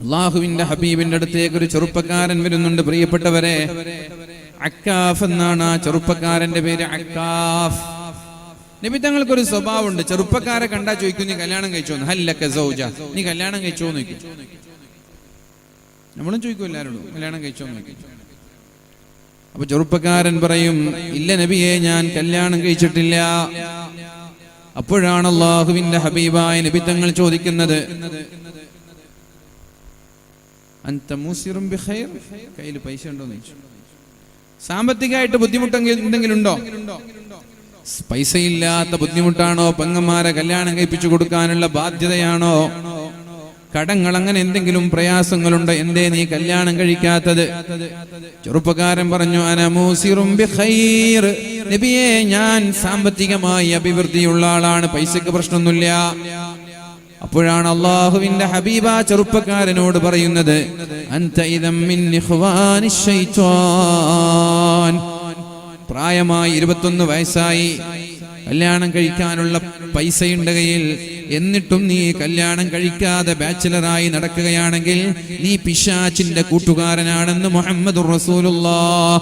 അല്ലാഹുവിന്റെ ഹബീബിന്റെ അടുത്തേക്ക് ഒരു ചെറുപ്പക്കാരൻ വരുന്നുണ്ട്. പ്രിയപ്പെട്ടവരെ, അക്കാഫ് എന്നാണ് ആ ചെറുപ്പക്കാരന്റെ പേര്. അക്കാഫ്. നബി തങ്ങൾക്കൊരു സ്വഭാവമുണ്ട്. ചെറുപ്പക്കാരെ കണ്ടാ ചോദിക്കും, നീ കല്യാണം കഴിച്ചോന്ന്? ഹല്ലക സൗജ, നീ കല്യാണം കഴിച്ചോന്ന് ചോദിക്കും. നമ്മളും ചോദിക്കും എല്ലാവരോടും, കല്യാണം കഴിച്ചോന്ന് ചോദിക്കും. അപ്പൊ ചെറുപ്പക്കാരൻ പറയും, ഇല്ല നബിയെ, ഞാൻ കല്യാണം കഴിച്ചിട്ടില്ല. അപ്പോഴാണ് അല്ലാഹുവിന്റെ ഹബീബായ നബി തങ്ങൾ ചോദിക്കുന്നത്, അൻത മൂസിറും ബിഖൈർ, കയ്യിൽ പൈസ ഉണ്ടോന്ന് ചോദിച്ചു. സാമ്പത്തികമായിട്ട് ബുദ്ധിമുട്ടെങ്കിൽ എന്തെങ്കിലും ഉണ്ടോ? പൈസയില്ലാത്ത ബുദ്ധിമുട്ടാണോ? പെങ്ങന്മാരെ കല്യാണം കഴിപ്പിച്ചു കൊടുക്കാനുള്ള ബാധ്യതയാണോ? കടങ്ങൾ, അങ്ങനെ എന്തെങ്കിലും പ്രയാസങ്ങളുണ്ടോ? എന്തേ നീ കല്യാണം കഴിക്കാത്തത്? ചെറുപ്പക്കാരൻ പറഞ്ഞു, അന മൂസിറും ബിഖൈർ, നബിയേ, ഞാൻ സാമ്പത്തികമായി അഭിവൃദ്ധിയുള്ള ആളാണ്, പൈസക്ക് പ്രശ്നമൊന്നുമില്ല. അപ്പോഴാണ് അല്ലാഹുവിന്റെ ഹബീബ ചെറുപ്പക്കാരനോട് പറയുന്നത്, അൻത ഇദം മിൻ ഇഖ്വാനി ശൈത്വാൻ. പ്രായമായി 21 വയസ്സായി, കല്യാണം കഴിക്കാനുള്ള പൈസയുടെ കയ്യിൽ, എന്നിട്ടും നീ കല്യാണം കഴിക്കാതെ ബാച്ചിലറായി നടക്കുകയാണെങ്കിൽ നീ പിശാചിന്റെ കൂട്ടുകാരനാണെന്ന് മുഹമ്മദുർ റസൂലുള്ളാഹ്.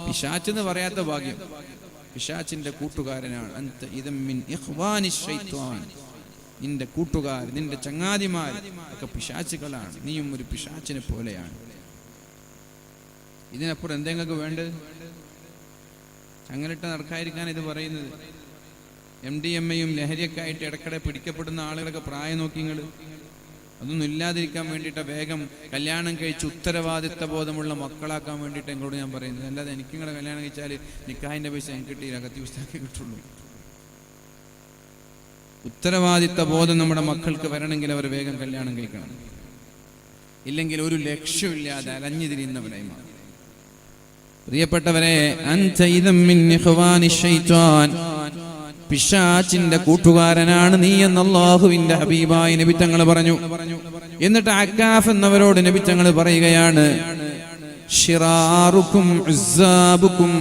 പിശാച് എന്ന് പറയാത്ത ഭാഗ്യം, പിശാചിന്റെ കൂട്ടുകാരനാണ്. അൻത ഇദം മിൻ ഇഖ്വാനി ശൈത്വാൻ, നിന്റെ കൂട്ടുകാർ, നിന്റെ ചങ്ങാതിമാർ ഒക്കെ പിശാചുകളാണ്, നീയും ഒരു പിശാചിനെ പോലെയാണ്. ഇതിനപ്പുറം എന്തെങ്കിലും വേണ്ടത്? ചങ്ങലിട്ട് നടക്കാതിരിക്കാൻ ഇത് പറയുന്നത്. MDMA-യും ലഹരിയൊക്കെ ആയിട്ട് ഇടയ്ക്കിടെ പിടിക്കപ്പെടുന്ന ആളുകളൊക്കെ പ്രായം നോക്കിങ്ങൾ, അതൊന്നും ഇല്ലാതിരിക്കാൻ വേണ്ടിയിട്ട് വേഗം കല്യാണം കഴിച്ച് ഉത്തരവാദിത്ത ബോധമുള്ള മക്കളാക്കാൻ വേണ്ടിയിട്ട് എങ്ങളോട് ഞാൻ പറയുന്നത്. അല്ലാതെ എനിക്കിങ്ങളെ കല്യാണം കഴിച്ചാൽ നിക്കാഹിന്റെ പൈസ എനിക്ക് കിട്ടിയില്ല, കത്തി പുസ്തകം കിട്ടുള്ളൂ. ഉത്തരവാദിത്ത ബോധം നമ്മുടെ മക്കൾക്ക് വരണമെങ്കിൽ അവർ വേഗം കല്യാണം കഴിക്കണം. ഇല്ലെങ്കിൽ ഒരു ലക്ഷ്യമില്ലാതെ അലഞ്ഞു തിരിയുന്നവരായി മാറും. പ്രിയപ്പെട്ടവരെ, അൻത ഇദം മിൻ ഇഖ്വാനി ശൈത്വാൻ, പിശാചിന്റെ കൂട്ടുകാരനാണ് നീ എന്ന് അല്ലാഹുവിന്റെ ഹബീബായ നബി തങ്ങൾ പറഞ്ഞു. എന്നിട്ട് അക്കാഫ് എന്നവരോട് നബി തങ്ങൾ പറയുകയാണ്, ശിറാറുക്കും ഉസ്സാബുക്കും,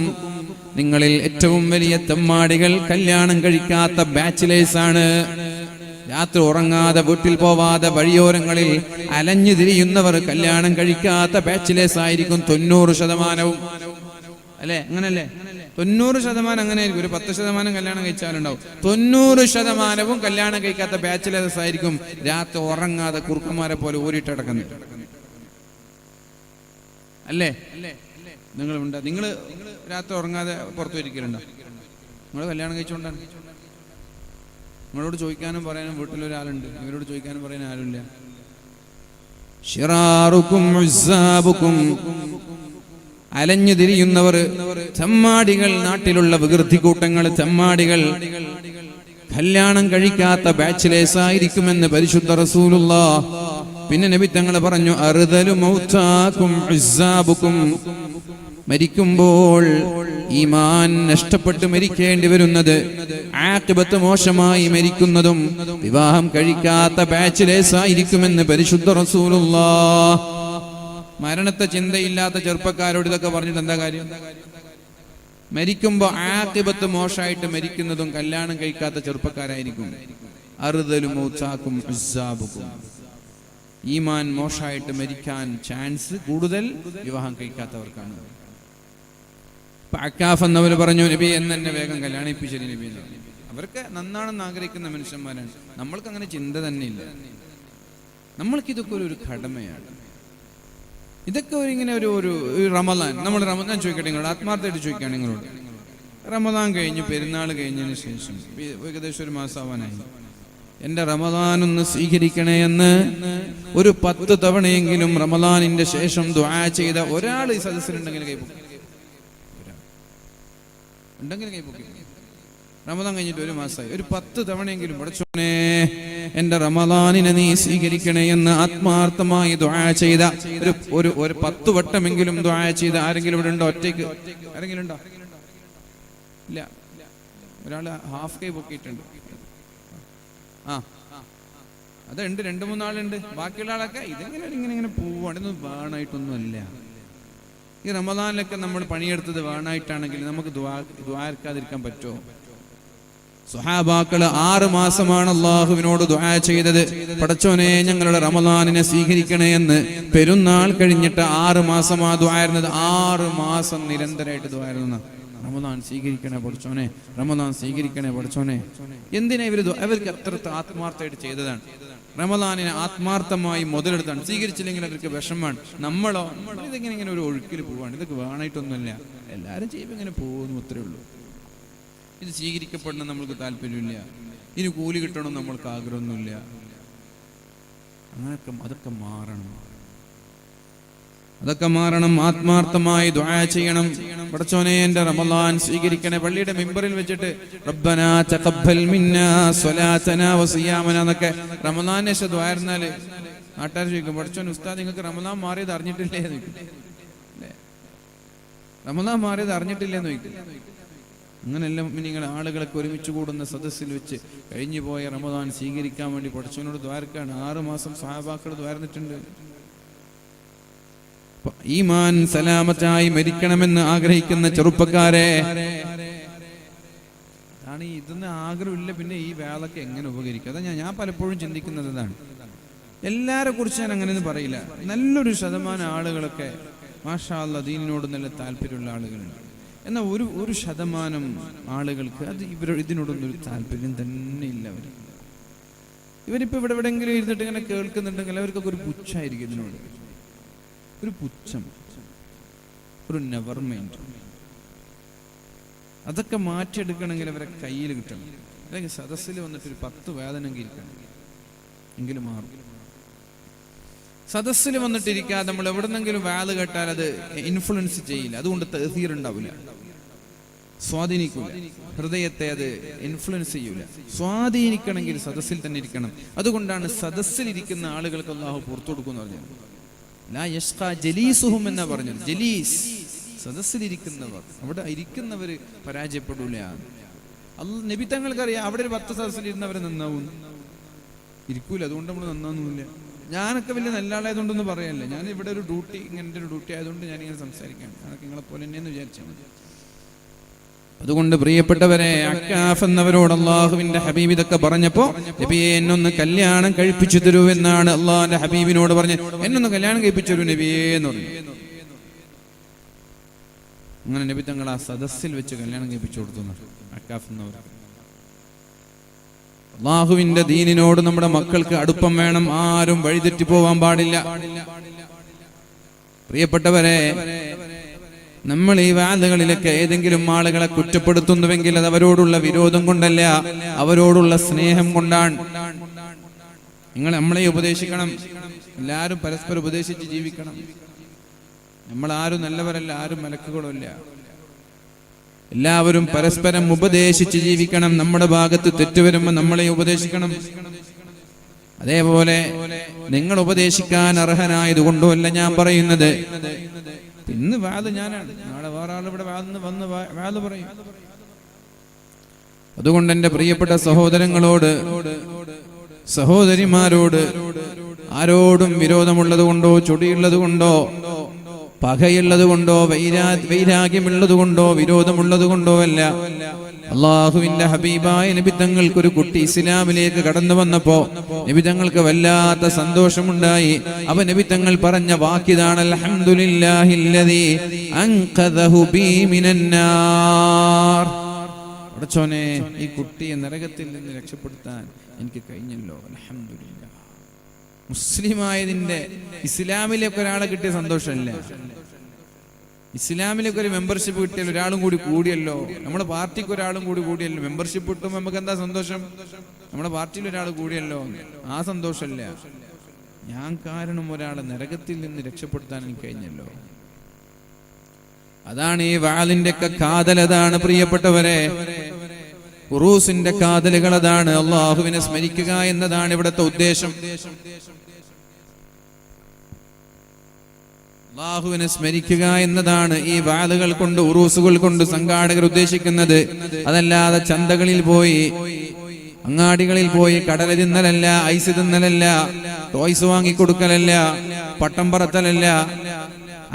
നിങ്ങളിൽ ഏറ്റവും വലിയ തെമ്മാടികൾ കല്യാണം കഴിക്കാത്ത ബാച്ചിലേഴ്സ് ആണ്. രാത്രി ഉറങ്ങാതെ, വീട്ടിൽ പോവാതെ, വഴിയോരങ്ങളിൽ അലഞ്ഞു തിരിയുന്നവർ കല്യാണം കഴിക്കാത്ത ബാച്ചിലേഴ്സ് ആയിരിക്കും 90%. അല്ലെ? അങ്ങനല്ലേ? 90% അങ്ങനെ ആയിരിക്കും. ഒരു 10% കല്യാണം കഴിച്ചാലുണ്ടാവും. 90% കല്യാണം കഴിക്കാത്ത ബാച്ചിലേഴ്സ് ആയിരിക്കും രാത്രി ഉറങ്ങാതെ കുറുക്കന്മാരെ പോലെ ഊരിട്ടടക്കുന്നത്. അല്ലേ? നിങ്ങളുണ്ട്? നിങ്ങൾ രാത്രി ഉറങ്ങാതെ പുറത്തു വരിക്കലുണ്ടോ? നിങ്ങൾ കല്യാണം കഴിച്ചുകൊണ്ടാണ്. നിങ്ങളോട് ചോദിക്കാനും പറയാനും വീട്ടിലൊരാളുണ്ട്, ഇവരോട് ചോദിക്കാനും പറയാനും ആരുമില്ല. ശിറാറുക്കും ഉസ്സാബുക്കും, അലഞ്ഞു തിരിയുന്നവർ, ചെമ്മാടികൾ, നാട്ടിലുള്ള വികൃതി കൂട്ടങ്ങൾ, ചെമ്മാടികൾ കല്യാണം കഴിക്കാത്ത ബാച്ചിലേഴ്സ് ആയിരിക്കുമെന്ന് പരിശുദ്ധ റസൂലുള്ളാഹ്. പിന്നെ നബി തങ്ങൾ പറഞ്ഞു, അർദലു മൗതാകും ഉസ്സാബുക്കും, മരിക്കുമ്പോൾ ഈമാൻ നഷ്ടപ്പെട്ട് മരിക്കേണ്ടി വരുന്നത്, ആഖിബത്ത് മോശമായി മരിക്കുന്നതും വിവാഹം കഴിക്കാത്ത ബാച്ചിലേഴ്സ് ആയിരിക്കുമെന്ന് പരിശുദ്ധ റസൂലുള്ളാഹ്. മരണത്തെ ചിന്തയില്ലാത്ത ചെറുപ്പക്കാരോട് ഇതൊക്കെ പറഞ്ഞിട്ട് എന്താ കാര്യം? മരിക്കുമ്പോ ആഖിബത്ത് മോശമായിട്ട് മരിക്കുന്നതും കല്യാണം കഴിക്കാത്ത ചെറുപ്പക്കാരായിരിക്കും. അർദലു മൗതാകും ഉസ്സാബുക്കും, ഈമാൻ മോശമായിട്ട് മരിക്കാൻ ചാൻസ് കൂടുതൽ വിവാഹം കഴിക്കാത്തവർക്കാണ്. അക്കാഫ് എന്നവർ പറഞ്ഞു, നബി എന്നെ വേഗം കല്യാണിപ്പിച്ചത് നബി എന്ന് പറഞ്ഞു. അവർക്ക് നന്നാണെന്ന് ആഗ്രഹിക്കുന്ന മനുഷ്യന്മാരാണ്. നമ്മൾക്ക് അങ്ങനെ ചിന്ത തന്നെ ഇല്ല. നമ്മൾക്ക് ഇതൊക്കെ ഒരു കടമയാണ്. ഇതൊക്കെ ഇങ്ങനെ ഒരു റമദാൻ, നമ്മൾ റമദാൻ ചോദിക്കട്ടെ, നിങ്ങളോട് ആത്മാർത്ഥമായിട്ട് ചോദിക്കുകയാണ് നിങ്ങളോട്, റമദാൻ കഴിഞ്ഞ് പെരുന്നാൾ കഴിഞ്ഞതിന് ശേഷം ഏകദേശം ഒരു മാസമാവാനായി, എന്റെ റമദാനൊന്ന് സ്വീകരിക്കണേ എന്ന് ഒരു 10 തവണയെങ്കിലും റമദാനിന്റെ ശേഷം ദുആ ചെയ്ത ഒരാൾ ഈ സദസ്സിലുണ്ടെങ്കിൽ കൈപ്പൊക്കി, ഉണ്ടെങ്കിൽ കൈപ്പൊക്കി. റമദാൻ കഴിഞ്ഞിട്ട് ഒരു മാസമായി, ഒരു 10 തവണയെങ്കിലും പടച്ചോനെ എന്റെ റമദാനിനെ നീ സ്വീകരിക്കണേ എന്ന് ആത്മാർത്ഥമായി ദുആ ചെയ്ത ഒരു 10 വട്ടമെങ്കിലും ദുആ ചെയ്ത ആരെങ്കിലും ഇവിടെ ഉണ്ടോ? ഒറ്റയ്ക്ക് ആരെങ്കിലും ഉണ്ടോ? ഇല്ല. ഒരാൾ ഹാഫ് കൈ പൊക്കിയിട്ടുണ്ട്. അതുണ്ട്, 2-3 ആളുണ്ട്. ബാക്കിയുള്ള ആളൊക്കെ ഇങ്ങനെ പോവാണ്. ഇതൊന്നും വേണമായിട്ടൊന്നുമല്ല. ഈ റമദാനിലൊക്കെ നമ്മൾ പണിയെടുത്തത് വേണമായിട്ടാണെങ്കിൽ നമുക്ക് ദ്വാരക്കാതിരിക്കാൻ പറ്റുമോ? സ്വഹാബാക്കള് 6 മാസമാണ് അള്ളാഹുവിനോട് ദുആ ചെയ്തത്. പടച്ചോനെ ഞങ്ങളുടെ റമളാനിനെ സ്വീകരിക്കണേ എന്ന്. പെരുന്നാൾ കഴിഞ്ഞിട്ട് 6 മാസമാ ദുആ ഇരുന്നത്. 6 മാസം നിരന്തരമായിട്ട് ദുആ ഇരുന്ന റമളാൻ സ്വീകരിക്കണേ പടച്ചോനെ, റമളാൻ സ്വീകരിക്കണേ പടച്ചോനെ. എന്തിനാ അവർക്ക് അത്ര ആത്മാർത്ഥമായിട്ട് ചെയ്തതാണ്. റമളാനിനെ ആത്മാർത്ഥമായി മുതലെടുത്താണ്. സ്വീകരിച്ചില്ലെങ്കിൽ അവർക്ക് വിഷമാണ്. നമ്മളോ ഇതെങ്ങനെ ഒരു ഒഴുക്കിൽ പോവാണ്. ഇതൊക്കെ വേണമായിട്ടൊന്നുമില്ല, എല്ലാവരും ചെയ്യുമ്പോൾ ഇങ്ങനെ പോകുന്നു, അത്രേ ഉള്ളൂ. ഇത് സ്വീകരിക്കപ്പെടണം നമ്മൾക്ക് താല്പര്യമില്ല, ഇനി കൂലി കിട്ടണം നമ്മൾക്ക് ആഗ്രഹമൊന്നുമില്ല. അതൊക്കെ മാറണം, അതൊക്കെ മാറണം. ആത്മാർത്ഥമായി ദുആ ചെയ്യണം. പടച്ചോനെ എൻ്റെ റമളാൻ സ്വീകരിക്കണേ. പള്ളിയുടെ മിമ്പറിൽ വെച്ചിട്ട് റബ്ബനാ തഖബ്ബൽ മിന്നാ സ്വലാത്തനാ വസിയാമനാ എന്നൊക്കെ റമളാനിനെ ദുആ ഇരുന്നാല് നാട്ടുകാർ ചോദിക്കും, പടച്ചോൻ ഉസ്താദ് നിങ്ങൾക്ക് റമളാൻ മാറിയത് അറിഞ്ഞിട്ടില്ലേ എന്ന് ചോദിക്കും. റമളാൻ മാറിയത് അറിഞ്ഞിട്ടില്ലേന്ന് ചോദിക്കും. അങ്ങനെല്ലാം നിങ്ങൾ ആളുകളൊക്കെ ഒരുമിച്ച് കൂടുന്ന സദസ്സിൽ വെച്ച് കഴിഞ്ഞു പോയ റമളാൻ സ്വീകരിക്കാൻ വേണ്ടി പടച്ചോനോട് ദ്വാരക്കാണ്. 6 മാസം സ്വഹാബാക്കൾ ദ്വാരന്നിട്ടുണ്ട്. ഈമാൻ സലാമത്തായി മരിക്കണമെന്ന് ആഗ്രഹിക്കുന്ന ചെറുപ്പക്കാരെ, അതാണ് ഇതൊന്നും ആഗ്രഹമില്ല, പിന്നെ ഈ വേളൊക്കെ എങ്ങനെ ഉപകരിക്കും? അതാ ഞാൻ പലപ്പോഴും ചിന്തിക്കുന്നത് ഇതാണ്. എല്ലാരെ കുറിച്ച് ഞാൻ അങ്ങനെയൊന്നും പറയില്ല. നല്ലൊരു ശതമാനം ആളുകളൊക്കെ മാഷാ അല്ലാഹ് ദീനിനോട് നല്ല താല്പര്യമുള്ള ആളുകളുണ്ട്. എന്നാൽ ഒരു ശതമാനം ആളുകൾക്ക് അത് ഇതിനോടൊന്നും ഒരു താല്പര്യം തന്നെ ഇല്ല. ഇവരിപ്പോൾ ഇവിടെ എവിടെയെങ്കിലും ഇരുന്നിട്ട് ഇങ്ങനെ കേൾക്കുന്നുണ്ടെങ്കിൽ അവർക്കൊക്കെ ഒരു പുച്ഛായിരിക്കും ഇതിനോട്, ഒരു പുച്ഛം, ഒരു നെവർ മൈൻഡ്. അതൊക്കെ മാറ്റിയെടുക്കണമെങ്കിൽ അവരെ കയ്യിൽ കിട്ടണം. അല്ലെങ്കിൽ സദസ്സിൽ വന്നിട്ടൊരു 10 വേദന ഇരിക്കണം എങ്കിലും മാറും. സദസ്സിൽ വന്നിട്ടിരിക്കാതെ നമ്മൾ എവിടെന്നെങ്കിലും വാല് കേട്ടാൽ അത് ഇൻഫ്ലുവൻസ് ചെയ്യില്ല. അതുകൊണ്ട് തഅ്സീർ ഉണ്ടാവില്ല, സ്വാധീനിക്കൂല, ഹൃദയത്തെ അത് ഇൻഫ്ലുവൻസ് ചെയ്യൂല. സ്വാധീനിക്കണമെങ്കിൽ സദസ്സിൽ തന്നെ ഇരിക്കണം. അതുകൊണ്ടാണ് സദസ്സിൽ ഇരിക്കുന്ന ആളുകൾക്ക് അല്ലാഹു പുറത്തു കൊടുക്കുന്നു പറഞ്ഞത്. ലാ യഷ്ഖാ ജലീസുഹും എന്നാ പറഞ്ഞത്. ജലീസ്, സദസ്സിലിരിക്കുന്നവർ, അവിടെ ഇരിക്കുന്നവര് പരാജയപ്പെടൂല. നബി തങ്ങൾക്കറിയാം അവിടെ ഒരു 10 സദസ്സിലിരുന്നവരെ നന്നാവും, ഇരിക്കൂല. അതുകൊണ്ട് നമ്മൾ നന്നാവുന്നില്ല. ഞാനൊക്കെ വലിയ നല്ല ആളായതുകൊണ്ടൊന്നും പറയല്ല. ഞാൻ ഇവിടെ ഒരു ഡ്യൂട്ടി, ഇങ്ങനത്തെ ഒരു ഡ്യൂട്ടി ആയതുകൊണ്ട് ഞാനിങ്ങനെ സംസാരിക്കുകയാണ്. ഞാനൊക്കെ നിങ്ങളെ പോലെ തന്നെയെന്ന് വിചാരിച്ചാൽ മതി. അതുകൊണ്ട് പ്രിയപ്പെട്ടവരെ, അക്കാഫ് എന്നവരോട് അള്ളാഹുവിന്റെ ഹബീബ് ഇതൊക്കെ പറഞ്ഞപ്പോ നബിയെ എന്നൊന്ന് കല്യാണം കഴിപ്പിച്ചു തരൂ എന്നാണ് അള്ളാഹിന്റെ ഹബീബിനോട് പറഞ്ഞത്. എന്നൊന്ന് കല്യാണം കഴിപ്പിച്ചു തരൂ നബിയേ എന്ന് പറഞ്ഞു. അങ്ങനെ നബി തങ്ങൾ ആ സദസ്സിൽ വെച്ച് കല്യാണം കഴിപ്പിച്ചു കൊടുത്തു. അക്കാഫ് എന്നവർ അള്ളാഹുവിന്റെ ദീനിനോട് നമ്മുടെ മക്കൾക്ക് അടുപ്പം വേണം. ആരും വഴിതെറ്റി പോവാൻ പാടില്ല. പ്രിയപ്പെട്ടവരെ, നമ്മൾ ഈ വാദങ്ങളിലൊക്കെ ഏതെങ്കിലും ആളുകളെ കുറ്റപ്പെടുത്തുന്നുവെങ്കിൽ അത് അവരോടുള്ള വിരോധം കൊണ്ടല്ല, അവരോടുള്ള സ്നേഹം കൊണ്ടാണ്. നമ്മളെ ഉപദേശിക്കണം. എല്ലാവരും പരസ്പരം ഉപദേശിച്ച് ജീവിക്കണം. നമ്മൾ ആരും നല്ലവരല്ല, ആരും മലക്കുകളുമല്ല. എല്ലാവരും പരസ്പരം ഉപദേശിച്ച് ജീവിക്കണം. നമ്മുടെ ഭാഗത്ത് തെറ്റുവരുമ്പോൾ നമ്മളെ ഉപദേശിക്കണം. അതേപോലെ നിങ്ങൾ ഉപദേശിക്കാൻ അർഹനായതുകൊണ്ടുമല്ല ഞാൻ പറയുന്നത്. ഇന്ന് വാദ് ഞാനാണ്, നാളെ വേറെ ആൾ ഇവിടെ വന്ന് വാദ് പറയും. അതുകൊണ്ട് എൻ്റെ പ്രിയപ്പെട്ട സഹോദരങ്ങളോട്, സഹോദരിമാരോട് ആരോടും വിരോധമുള്ളത് കൊണ്ടോ, ചൊടിയുള്ളത് കൊണ്ടോ, പകയുള്ളത് കൊണ്ടോ, വൈരാഗ്യമുള്ളത് കൊണ്ടോ, വിരോധമുള്ളത് കൊണ്ടോ അല്ല. അള്ളാഹുവിന്റെ ഹബീബായ നബി തങ്ങൾക്കൊരു കുട്ടി ഇസ്ലാമിലേക്ക് കടന്നു വന്നപ്പോ നബി തങ്ങൾക്ക് വല്ലാത്ത സന്തോഷമുണ്ടായി. അവ നബി തങ്ങൾ പറഞ്ഞ വാക്കിതാണ്, അൽഹംദുലില്ലാഹില്ലദീ അൻഖദഹു ബി മിനന്നാർ. പടച്ചോനെ, ഈ കുട്ടിയെ നരകത്തിൽ നിന്ന് രക്ഷപ്പെടുത്താൻ എനിക്ക് കഴിഞ്ഞല്ലോ, അൽഹംദുലില്ലാ. മുസ്ലിമായതിന്റെ, ഇസ്ലാമിലേക്ക് ഒരാളെ കിട്ടിയ സന്തോഷമല്ല. ഇസ്ലാമിലേക്ക് ഒരു മെമ്പർഷിപ്പ് കിട്ടിയാൽ ഒരാളും കൂടി കൂടിയല്ലോ, നമ്മുടെ പാർട്ടിക്ക് ഒരാളും കൂടിയല്ലോ. മെമ്പർഷിപ്പ് കിട്ടുമ്പോൾ നമുക്ക് എന്താ സന്തോഷം? നമ്മുടെ പാർട്ടിയിൽ ഒരാൾ കൂടിയല്ലോ, ആ സന്തോഷമല്ല. ഞാൻ കാരണം ഒരാളെ നരകത്തിൽ നിന്ന് രക്ഷപ്പെടുത്താൻ എനിക്ക് കഴിഞ്ഞല്ലോ. അതാണ് ഈ വാളിന്റെ ഒക്കെ കാതൽ. അതാണ് പ്രിയപ്പെട്ടവരെ, ഉറൂസിന്റെ കാതലുകൾ അതാണ്. അള്ളാഹുവിനെ സ്മരിക്കുക എന്നതാണ് ഇവിടുത്തെ ഉദ്ദേശം. അള്ളാഹുവിനെ സ്മരിക്കുക എന്നതാണ് ഈ വാളുകൾ കൊണ്ട്, ഉറൂസുകൾ കൊണ്ട് സംഘാടകർ ഉദ്ദേശിക്കുന്നത്. അതല്ലാതെ ചന്തകളിൽ പോയി, അങ്ങാടികളിൽ പോയി കടല തിന്നലല്ല, ഐസ് തിന്നലല്ല, ടോയ്സ് വാങ്ങിക്കൊടുക്കലല്ല, പട്ടം പറത്തലല്ല.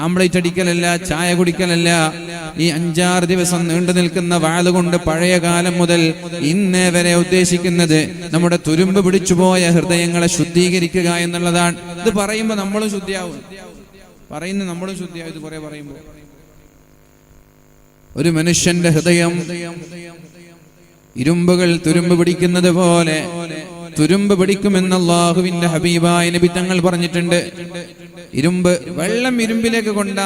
ആംബ്ലേറ്റ് അടിക്കലല്ല, ചായ കുടിക്കലല്ല. ഈ 5-6 ദിവസം നീണ്ടു നിൽക്കുന്ന വാള് കൊണ്ട് പഴയ കാലം മുതൽ ഇന്നേ വരെ ഉദ്ദേശിക്കുന്നത് നമ്മുടെ തുരുമ്പ് പിടിച്ചുപോയ ഹൃദയങ്ങളെ ശുദ്ധീകരിക്കുക എന്നുള്ളതാണ്. ഇത് പറയുമ്പോൾ നമ്മളും ശുദ്ധിയാവും, നമ്മളും ശുദ്ധിയാവും. ഇത് കുറെ പറയുമ്പോൾ ഒരു മനുഷ്യന്റെ ഹൃദയം ഇരുമ്പുകൾ തുരുമ്പ് പിടിക്കുന്നത് പോലെ തുരുമ്പ് പിടിക്കുമെന്ന് അല്ലാഹുവിന്റെ ഹബീബായ നബി തങ്ങൾ പറഞ്ഞിട്ടുണ്ട്. ഇരുമ്പ് വെള്ളം ഇരുമ്പിലേക്ക് കൊണ്ട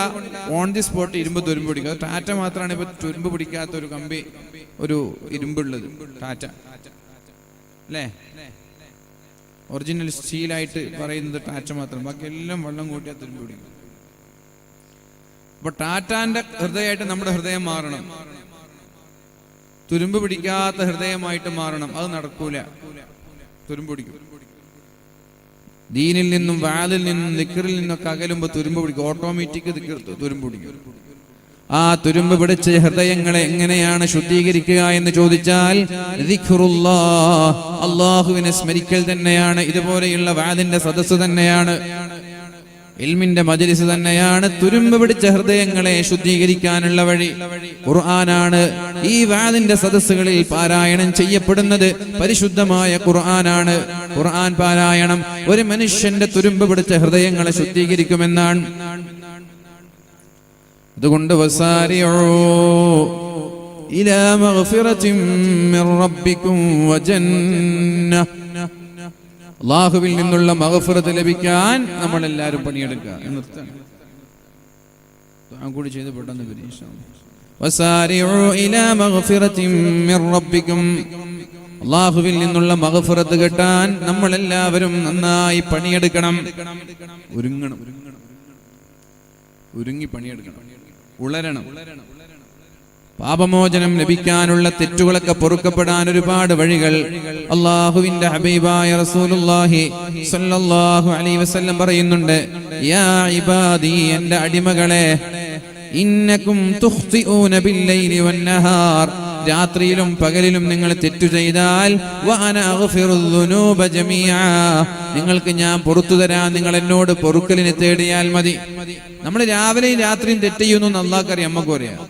ഓൺ ദി സ്പോട്ട് ഇരുമ്പ് തുരുമ്പ് പിടിക്കുക. ടാറ്റ മാത്രമാണ് ഇപ്പൊ തുരുമ്പ് പിടിക്കാത്ത ഒരു കമ്പി, ഒരു ഇരുമ്പുള്ളത് ടാറ്റ അല്ലേ. ഒറിജിനൽ സ്റ്റീലായിട്ട് പറയുന്നത് ടാറ്റ മാത്രം, ബാക്കി എല്ലാം വെള്ളം കൂട്ടിയാൽ തുരുമ്പ് പിടിക്കും. അപ്പൊ ടാറ്റാന്റെ ഹൃദയമായിട്ട് നമ്മുടെ ഹൃദയം മാറണം, തുരുമ്പ് പിടിക്കാത്ത ഹൃദയമായിട്ട് മാറണം. അത് നടക്കൂല, തുരുമ്പ് പിടിക്കും. ദീനിൽ നിന്നും വാലിൽ നിന്നും ദിക്റിൽ നിന്നൊക്കെ അകലുമ്പോൾ തുരുമ്പ് പിടിക്കും, ഓട്ടോമാറ്റിക് തുരുമ്പ് പിടിക്കും. ആ തുരുമ്പ് പിടിച്ച ഹൃദയങ്ങളെ എങ്ങനെയാണ് ശുദ്ധീകരിക്കുക എന്ന് ചോദിച്ചാൽ ദിക്റുല്ലാഹ്, അല്ലാഹുവിനെ സ്മരിക്കൽ തന്നെയാണ്. ഇതുപോലെയുള്ള വാലിന്റെ സദസ്സ് തന്നെയാണ്, ഇൽമിന്റെ മജ്ലിസ് തന്നെയാണ് തുരുമ്പ് പിടിച്ച ഹൃദയങ്ങളെ ശുദ്ധീകരിക്കാനുള്ള വഴി. ഖുർആനാണ്. ഈ വാദിന്റെ സദസ്സുകളിൽ പാരായണം ചെയ്യപ്പെടുന്നത് പരിശുദ്ധമായ ഖുർആനാണ്. ഖുർആൻ പാരായണം ഒരു മനുഷ്യന്റെ തുരുമ്പ് പിടിച്ച ഹൃദയങ്ങളെ ശുദ്ധീകരിക്കുമെന്നാണ്. അതുകൊണ്ട് വസാരിഉ ഇലാ മഗ്ഫിറത്തിൻ മിർ റബ്ബിക്കും വജന്നഹ്, അല്ലാഹുവിൽ നിന്നുള്ള മഗ്ഫിറത്ത് ലഭിക്കാൻ നമ്മൾ എല്ലാവരും പണിയെടുക്കുക എന്നർത്ഥം. ദുആ കൂടി ചെയ്ത് പെട്ടെന്ന് വരും ഇൻഷാ അല്ലാഹ്. വസാരിഉ ഇലാ മഗ്ഫിറത്തിൻ മിർ റബ്ബിക്കും, അല്ലാഹുവിൽ നിന്നുള്ള മഗ്ഫിറത്ത് കിട്ടാൻ നമ്മൾ എല്ലാവരും നന്നായി പണിയെടുക്കണം, ഒരുങ്ങി പണിയെടുക്കണം, ഉളരണം. പാപമോചനം ലഭിക്കാനുള്ള തെറ്റുകളൊക്കെ പൊറുക്കപ്പെടാൻ ഒരുപാട് വഴികൾ അല്ലാഹുവിന്റെ ഹബീബായ റസൂലുള്ളാഹി സ്വല്ലല്ലാഹു അലൈഹി വസല്ലം പറയുന്നുണ്ട്. യാ ഇബാദി, എൻ്റെ അടിമകളെ, ഇന്നകും തുഖ്തിഊന ബില്ലൈലി വന്നഹാർ, രാത്രിയിലും പകലിലും നിങ്ങൾ തെറ്റു ചെയ്താൽ വഅന അഗ്ഫിറുദ് ദുനൂബ ജമീഅ, നിങ്ങൾക്ക് ഞാൻ പുറത്തു തരാൻ, നിങ്ങൾ എന്നോട് പൊറുക്കലിനെ തേടിയാൽ മതി. നമ്മൾ രാവിലെയും രാത്രിയും തെറ്റ് ചെയ്യുന്നു അല്ലാഹുക്കറിയാം, നമുക്കും അറിയാം.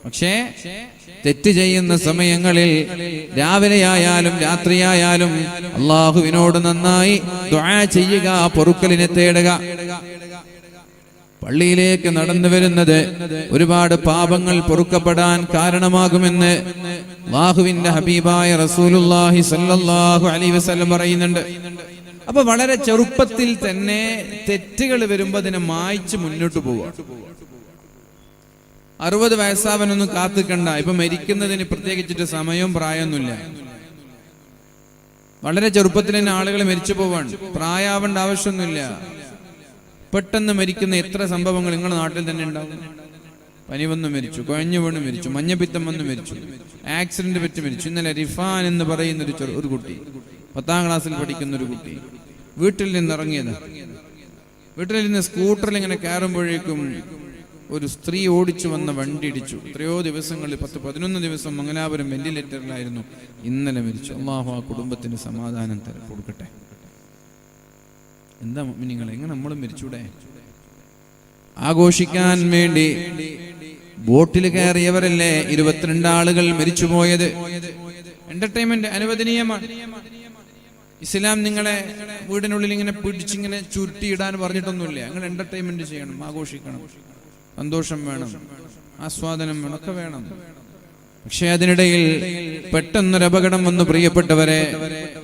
പക്ഷേ തെറ്റ് ചെയ്യുന്ന സമയങ്ങളിൽ രാവിലെയായാലും രാത്രിയായാലും അല്ലാഹുവിനോട് നന്നായി ദുആ ചെയ്യുക, പൊറുക്കലിനെ തേടുക. പള്ളിയിലേക്ക് നടന്നു വരുന്നത് ഒരുപാട് പാപങ്ങൾ പൊറുക്കപ്പെടാൻ കാരണമാകുമെന്ന് അല്ലാഹുവിന്റെ ഹബീബായ റസൂലുള്ളാഹി സ്വല്ലല്ലാഹു അലൈഹി വസല്ലം പറയുന്നുണ്ട്. അപ്പൊ വളരെ ചെറുപ്പത്തിൽ തന്നെ തെറ്റുകൾ വരുമ്പോ അതിനെ മായ്ച്ച് മുന്നോട്ട് പോവുക. 60 വയസ്സാവനൊന്നും കാത്തിക്കണ്ട. ഇപ്പൊ മരിക്കുന്നതിന് പ്രത്യേകിച്ചിട്ട് സമയവും പ്രായമൊന്നുമില്ല. വളരെ ചെറുപ്പത്തിൽ തന്നെ ആളുകൾ മരിച്ചു പോവാണ്, പ്രായാവേണ്ട ആവശ്യമൊന്നുമില്ല. പെട്ടെന്ന് മരിക്കുന്ന എത്ര സംഭവങ്ങൾ നിങ്ങളുടെ നാട്ടിൽ തന്നെ ഉണ്ടാവും. പനി വന്ന് മരിച്ചു, കുഴഞ്ഞു വീണ് മരിച്ചു, മഞ്ഞപ്പിത്തം വന്ന് മരിച്ചു, ആക്സിഡന്റ് പറ്റി മരിച്ചു. ഇന്നലെ റിഫാൻ എന്ന് പറയുന്ന ഒരു കുട്ടി, 10ാം ക്ലാസ്സിൽ പഠിക്കുന്ന ഒരു കുട്ടി, വീട്ടിൽ നിന്ന് ഇറങ്ങിയത്. വീട്ടിൽ നിന്ന് സ്കൂട്ടറിൽ ഇങ്ങനെ കയറുമ്പോഴേക്കും ഒരു സ്ത്രീ ഓടിച്ചു വന്ന വണ്ടി ഇടിച്ചു. എത്രയോ ദിവസങ്ങളിൽ 10-11 ദിവസം മംഗലാപുരം വെന്റിലേറ്ററിലായിരുന്നു. ഇന്നലെ മരിച്ചു. അല്ലാഹു ആ കുടുംബത്തിന് സമാധാനം കൊടുക്കട്ടെ. എന്താ മുഅ്മിനീങ്ങളെ, എങ്ങനെ നമ്മളും മരിച്ചൂടെ? ആഘോഷിക്കാൻ വേണ്ടി ബോട്ടിൽ കയറിയവരല്ലേ 22 ആളുകൾ മരിച്ചുപോയത്. എന്റർടൈൻമെന്റ് അനുവദനീയമാണ്. ഇസ്ലാം നിങ്ങളെ വീടിനുള്ളിൽ ഇങ്ങനെ പിടിച്ചിങ്ങനെ ചുരുട്ടിയിടാൻ പറഞ്ഞിട്ടൊന്നുമില്ല. നിങ്ങൾ എന്റർടൈൻമെന്റ് ചെയ്യണം, ആഘോഷിക്കണം, സന്തോഷം വേണം, ആസ്വാദനം വേണം, ഒക്കെ വേണം. പക്ഷെ അതിനിടയിൽ പെട്ടെന്നൊരു അപകടം വന്നു. പ്രിയപ്പെട്ടവരെ,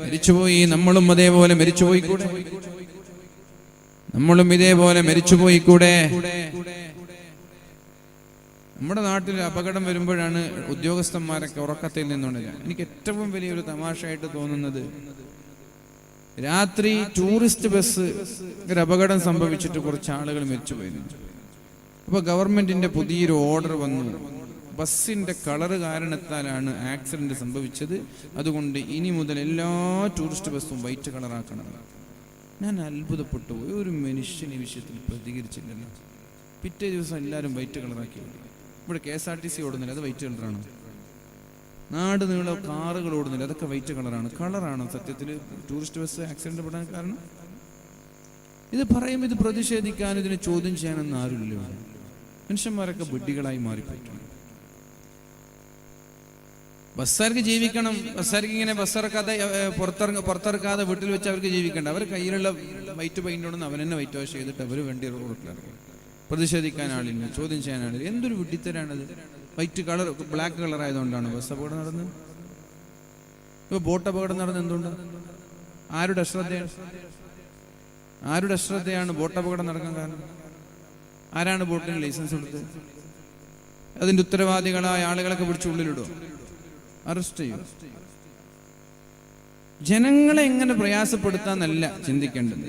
മരിച്ചുപോയി. നമ്മളും അതേപോലെ മരിച്ചുപോയിക്കൂടെ? നമ്മളും ഇതേപോലെ മരിച്ചുപോയിക്കൂടെ? നമ്മുടെ നാട്ടിൽ അപകടം വരുമ്പോഴാണ് ഉദ്യോഗസ്ഥന്മാരൊക്കെ ഉറക്കത്തിൽ നിന്നുണരുക. എനിക്ക് ഏറ്റവും വലിയൊരു തമാശയായിട്ട് തോന്നുന്നത്, രാത്രി ടൂറിസ്റ്റ് ബസ് ഒരു അപകടം സംഭവിച്ചിട്ട് കുറച്ച് ആളുകൾ മരിച്ചുപോയിരുന്നു. അപ്പൊ ഗവൺമെന്റിന്റെ പുതിയൊരു ഓർഡർ വന്നു, ബസ്സിന്റെ കളറ് കാരണത്താലാണ് ആക്സിഡന്റ് സംഭവിച്ചത്, അതുകൊണ്ട് ഇനി മുതൽ എല്ലാ ടൂറിസ്റ്റ് ബസ്സും വൈറ്റ് കളറാക്കണം. ഞാൻ അത്ഭുതപ്പെട്ടു പോയി. ഒരു മനുഷ്യൻ ഈ വിഷയത്തിൽ പ്രതികരിച്ചില്ലല്ലോ. പിറ്റേ ദിവസം എല്ലാവരും വൈറ്റ് കളറാക്കി. ഇവിടെ KSRTC ഓടുന്നില്ല, അത് വൈറ്റ് കളറാണ്. നാട് നീളം കാറുകൾ ഓടുന്നില്ല, അതൊക്കെ വൈറ്റ് കളറാണ്. കളറാണ് സത്യത്തിൽ ടൂറിസ്റ്റ് ബസ് ആക്സിഡന്റ് പെടാൻ കാരണം. ഇത് പറയുമ്പോൾ ഇത് പ്രതിഷേധിക്കാനും ഇതിനെ ചോദ്യം ചെയ്യാനൊന്നും ആരുമില്ല. മനുഷ്യന്മാരൊക്കെ ബുദ്ധികളായി മാറിപ്പോയിട്ടുണ്ട്. ബസ്സാർക്ക് ജീവിക്കണം, ബസ്സാർക്ക് ഇങ്ങനെ ബസ്സിറക്കാതെ പുറത്തിറക്കാതെ വീട്ടിൽ വെച്ച് അവർക്ക് ജീവിക്കണ്ട. അവർ കയ്യിലുള്ള വൈറ്റ് പെയിന്റ് കൊണ്ടൊന്ന് അവൻ തന്നെ വൈറ്റ് വാഷ് ചെയ്തിട്ട് അവർ വണ്ടി റോഡിലിറങ്ങി. പ്രതിഷേധിക്കാൻ ആളില്ല, ചോദ്യം ചെയ്യാൻ ആളില്ല. എന്തൊരു വിഡ്ഢിത്തരാണത്. വൈറ്റ് കളർ ബ്ലാക്ക് കളർ ആയതുകൊണ്ടാണ് ബസ് അപകടം നടന്നത്. ഇപ്പൊ ബോട്ട് അപകടം നടന്നത് എന്തുകൊണ്ടാണ്? ആരുടെ അശ്രദ്ധയാണ് ബോട്ട് അപകടം നടക്കാൻ കാരണം? ആരാണ് ബോട്ടിന് ലൈസൻസ് കൊടുത്തത്? അതിന്റെ ഉത്തരവാദികളായ ആളുകളൊക്കെ പിടിച്ച് ഉള്ളിലിടും, അറസ്റ്റ് ചെയ്യും. ജനങ്ങളെ എങ്ങനെ പ്രയാസപ്പെടുത്താന്നല്ല ചിന്തിക്കേണ്ടത്.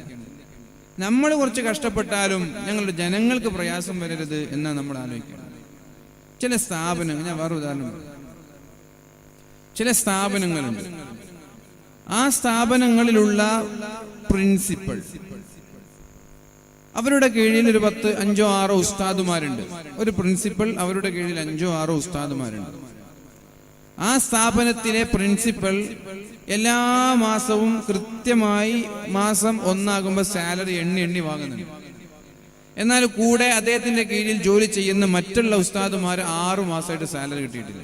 നമ്മൾ കുറച്ച് കഷ്ടപ്പെട്ടാലും ഞങ്ങളുടെ ജനങ്ങൾക്ക് പ്രയാസം വരരുത് എന്നാണ് നമ്മൾ ആലോചിക്കുന്നത്. ചില സ്ഥാപനങ്ങൾ, ഞാൻ വേറെ ഉദാഹരണം, ചില സ്ഥാപനങ്ങളുണ്ട്. ആ സ്ഥാപനങ്ങളിലുള്ള പ്രിൻസിപ്പൽ, അവരുടെ കീഴിൽ ഒരു 10, 5, 6 ഉസ്താദുമാരുണ്ട്. ഒരു പ്രിൻസിപ്പൽ, അവരുടെ കീഴിൽ 5, 6 ഉസ്താദുമാരുണ്ട്. ആ സ്ഥാപനത്തിലെ പ്രിൻസിപ്പൽ എല്ലാ മാസവും കൃത്യമായി മാസം 1 സാലറി എണ്ണി വാങ്ങുന്നുണ്ട്. എന്നാൽ കൂടെ അദ്ദേഹത്തിന്റെ കീഴിൽ ജോലി ചെയ്യുന്ന മറ്റുള്ള ഉസ്താദുമാർ 6 മാസമായിട്ട് സാലറി കിട്ടിയിട്ടില്ല.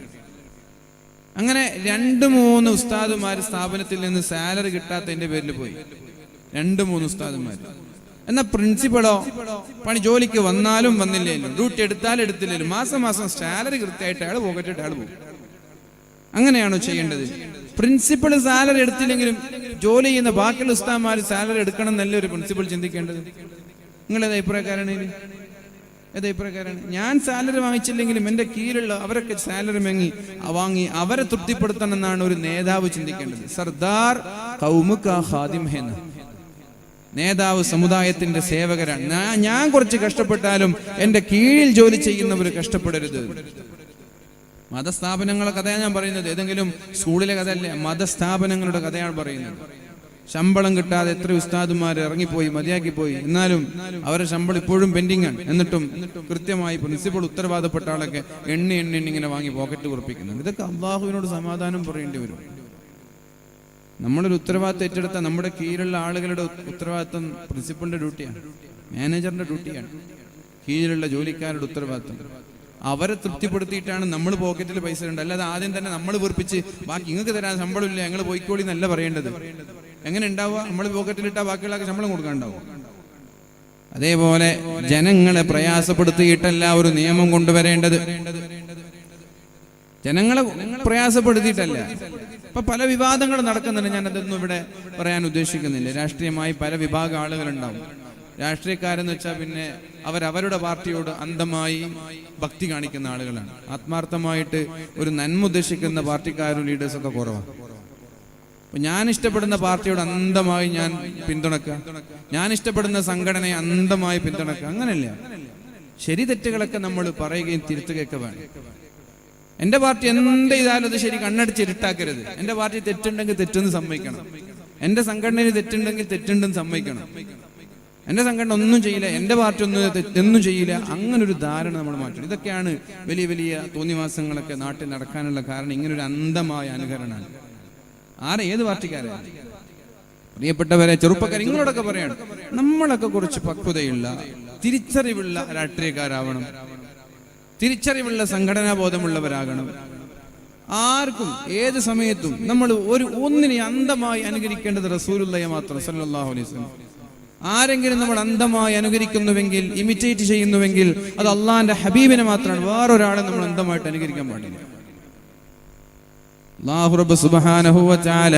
അങ്ങനെ 2-3 ഉസ്താദുമാർ സ്ഥാപനത്തിൽ നിന്ന് സാലറി കിട്ടാത്തതിന്റെ പേരിൽ പോയി. 2-3 ഉസ്താദുമാർ. എന്നാൽ പ്രിൻസിപ്പളോ പണി ജോലിക്ക് വന്നാലും വന്നില്ലേലും ഡ്യൂട്ടി എടുത്താലും എടുത്തില്ലേലും മാസം സാലറി കൃത്യമായിട്ട് അയാൾ പോകട്ടിട്ട് അയാൾ പോകും. അങ്ങനെയാണോ ചെയ്യേണ്ടത്? പ്രിൻസിപ്പൾ സാലറി എടുത്തില്ലെങ്കിലും ജോലി ചെയ്യുന്ന ബാക്കിയുള്ള ഉസ്താദുമാർ സാലറി എടുക്കണം എന്നല്ലേ ഒരു പ്രിൻസിപ്പൾ ചിന്തിക്കേണ്ടത്? നിങ്ങളേത് അഭിപ്രായക്കാരാണ്? ഏത് അഭിപ്രായക്കാരാണ്? ഞാൻ സാലറി വാങ്ങിച്ചില്ലെങ്കിലും എൻ്റെ കീഴിലുള്ള അവരൊക്കെ സാലറി വാങ്ങി അവരെ തൃപ്തിപ്പെടുത്തണം എന്നാണ് ഒരു നേതാവ് ചിന്തിക്കേണ്ടത്. സർദാർ ഖൗമുക ഖാദിം ഹെന്ന, നേതാവ് സമുദായത്തിന്റെ സേവകരാണ്. ഞാൻ കുറച്ച് കഷ്ടപ്പെട്ടാലും എൻ്റെ കീഴിൽ ജോലി ചെയ്യുന്നവർ കഷ്ടപ്പെടരുത്. മതസ്ഥാപനങ്ങളുടെ കഥയാണ് ഞാൻ പറയുന്നത്, ഏതെങ്കിലും സ്കൂളിലെ കഥയല്ല, മതസ്ഥാപനങ്ങളുടെ കഥയാണ് പറയുന്നത്. ശമ്പളം കിട്ടാതെ എത്ര ഉസ്താദുമാർ ഇറങ്ങിപ്പോയി, മതിയാക്കിപ്പോയി. എന്നാലും അവരുടെ ശമ്പളം ഇപ്പോഴും പെൻഡിങ് ആണ്. എന്നിട്ടും കൃത്യമായി പ്രിൻസിപ്പൾ ഉത്തരവാദപ്പെട്ട ആളൊക്കെ എണ്ണി ഇങ്ങനെ വാങ്ങി പോക്കറ്റ് കുറിപ്പിക്കുന്നുണ്ട്. ഇതൊക്കെ അള്ളാഹുവിനോട് സമാധാനം പറയേണ്ടി വരും. നമ്മളൊരു ഉത്തരവാദിത്വം ഏറ്റെടുത്ത നമ്മുടെ കീഴിലുള്ള ആളുകളുടെ ഉത്തരവാദിത്വം പ്രിൻസിപ്പളിന്റെ ഡ്യൂട്ടിയാണ്, മാനേജറിന്റെ ഡ്യൂട്ടിയാണ്, കീഴിലുള്ള ജോലിക്കാരുടെ ഉത്തരവാദിത്വം. അവരെ തൃപ്തിപ്പെടുത്തിയിട്ടാണ് നമ്മൾ പോക്കറ്റിൽ പൈസ ഉണ്ട്. അല്ലാതെ ആദ്യം തന്നെ നമ്മൾ വീർപ്പിച്ച് ബാക്കി ഇങ്ങൾക്ക് തരാൻ ശമ്പളമില്ല, ഞങ്ങൾ പോയിക്കോളി എന്നല്ല പറയേണ്ടത്. എങ്ങനെ ഉണ്ടാവുക? നമ്മൾ പോക്കറ്റിലിട്ടാൽ ബാക്കിയുള്ളവർക്ക് ശമ്പളം കൊടുക്കാനുണ്ടാവും. അതേപോലെ ജനങ്ങളെ പ്രയാസപ്പെടുത്തിയിട്ടല്ല ഒരു നിയമം കൊണ്ടുവരേണ്ടത്. ജനങ്ങളെ പ്രയാസപ്പെടുത്തിയിട്ടല്ല. ഇപ്പൊ പല വിവാദങ്ങൾ നടക്കുന്നുണ്ട്. ഞാൻ അതൊന്നും ഇവിടെ പറയാൻ ഉദ്ദേശിക്കുന്നില്ല. രാഷ്ട്രീയമായി പല വിഭാഗം ആളുകളുണ്ടാവും. രാഷ്ട്രീയക്കാരെന്ന് വെച്ചാൽ പിന്നെ അവരവരുടെ പാർട്ടിയോട് അന്ധമായി ഭക്തി കാണിക്കുന്ന ആളുകളാണ്. ആത്മാർത്ഥമായിട്ട് ഒരു നന്മ ഉദ്ദേശിക്കുന്ന പാർട്ടിക്കാരും ലീഡേഴ്സൊക്കെ കുറവാണ്. അപ്പൊ ഞാൻ ഇഷ്ടപ്പെടുന്ന പാർട്ടിയോട് അന്ധമായി ഞാൻ പിന്തുണക്കുക, ഞാൻ ഇഷ്ടപ്പെടുന്ന സംഘടനയെ അന്ധമായി പിന്തുണക്കുക, അങ്ങനെയല്ല. ശരി തെറ്റുകളൊക്കെ നമ്മൾ പറയുകയും തിരുത്തുകയൊക്കെ വേണം. എന്റെ പാർട്ടി എന്ത് ചെയ്താലും അത് ശരി കണ്ണടിച്ച് ഇരുട്ടാക്കരുത്. എന്റെ പാർട്ടി തെറ്റുണ്ടെങ്കിൽ തെറ്റെന്ന് സമ്മതിക്കണം. എന്റെ സംഘടനയിൽ തെറ്റുണ്ടെങ്കിൽ തെറ്റുണ്ടെന്ന് സമ്മതിക്കണം. എന്റെ സംഘടന ഒന്നും ചെയ്യില്ല, എന്റെ പാർട്ടി ഒന്നും ചെയ്യില്ല, അങ്ങനൊരു ധാരണ നമ്മൾ മാറ്റണം. ഇതൊക്കെയാണ് വലിയ വലിയ തോന്നിവാസങ്ങളൊക്കെ നാട്ടിൽ നടക്കാനുള്ള കാരണം. ഇങ്ങനൊരു അന്ധമായ അനുകരണമാണ്. ഏത് പാർട്ടിക്കാരാണ്? പ്രിയപ്പെട്ടവരെ, ചെറുപ്പക്കാർ, നിങ്ങളോടൊക്കെ പറയാണ്, നമ്മളൊക്കെ കുറച്ച് പക്വതയുള്ള തിരിച്ചറിവുള്ള രാഷ്ട്രീയക്കാരാവണം, തിരിച്ചറിവുള്ള സംഘടനാ ബോധമുള്ളവരാകണം. ആർക്കും ഏത് സമയത്തും നമ്മൾ ഒന്നിനെ അന്ധമായി അനുകരിക്കേണ്ടത് റസൂലുള്ളാഹിയെ മാത്രം സല്ലല്ലാഹു അലൈഹി വസല്ലം. ആരെങ്കിലും നമ്മൾ അന്ധമായി അനുകരിക്കുന്നുവെങ്കിൽ, ഇമിറ്റേറ്റ് ചെയ്യുന്നുവെങ്കിൽ അത് അള്ളാഹിന്റെ ഹബീബിനെ മാത്രമാണ്. വേറൊരാളെ നമ്മൾ അന്ധമായിട്ട് അനുകരിക്കാൻ പാടില്ല. അല്ലാഹു റബ്ബ് സുബ്ഹാനഹു വ തആല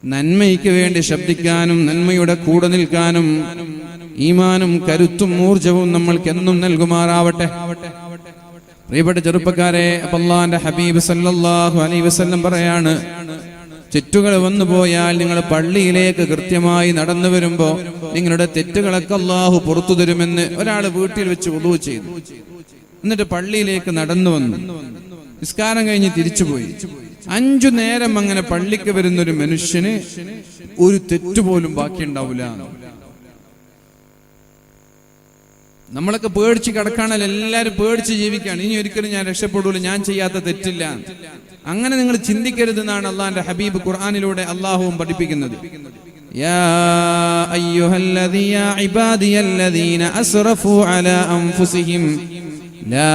നന്മയ്ക്ക് വേണ്ടി ശബ്ദിക്കാനും നന്മയുടെ കൂടെ നിൽക്കാനും ഈമാനും കരുത്തും ഊർജവും നമ്മൾക്ക് എന്നും നൽകുമാറാവട്ടെ. പ്രിയപ്പെട്ട ചെറുപ്പക്കാരെ, അല്ലാഹുവിന്റെ ഹബീബ് സല്ലല്ലാഹു അലൈഹി വസല്ലം പറയാണ്, തെറ്റുകൾ വന്നു പോയാൽ നിങ്ങൾ പള്ളിയിലേക്ക് കൃത്യമായി നടന്നു വരുമ്പോ നിങ്ങളുടെ തെറ്റുകളൊക്കെ അല്ലാഹു പുറത്തു തരുമെന്ന്. ഒരാൾ വീട്ടിൽ വെച്ച് വുളൂ ചെയ്തു, എന്നിട്ട് പള്ളിയിലേക്ക് നടന്നു വന്നു, നിസ്കാരം കഴിഞ്ഞ് തിരിച്ചുപോയി. 5 നേരം അങ്ങനെ പള്ളിക്ക് വരുന്നൊരു മനുഷ്യന് ഒരു തെറ്റുപോലും ബാക്കിയുണ്ടാവില്ല. നമ്മളൊക്കെ പേടിച്ച് കിടക്കാണല്ലോ, എല്ലാവരും പേടിച്ച് ജീവിക്കുകയാണ്. ഇനി ഒരിക്കലും ഞാൻ രക്ഷപ്പെടൂല, ഞാൻ ചെയ്യാത്ത തെറ്റില്ല. അങ്ങനെ നിങ്ങൾ ചിന്തിക്കരുതെന്നാണ് അള്ളാന്റെ ഹബീബ് ഖുർആനിലൂടെ അള്ളാഹുവും പഠിപ്പിക്കുന്നത്. യാ അയ്യുഹല്ലദീന ഇബാദിയല്ലദീന അസ്റഫു അലാ അൻഫുസിഹിം ലാ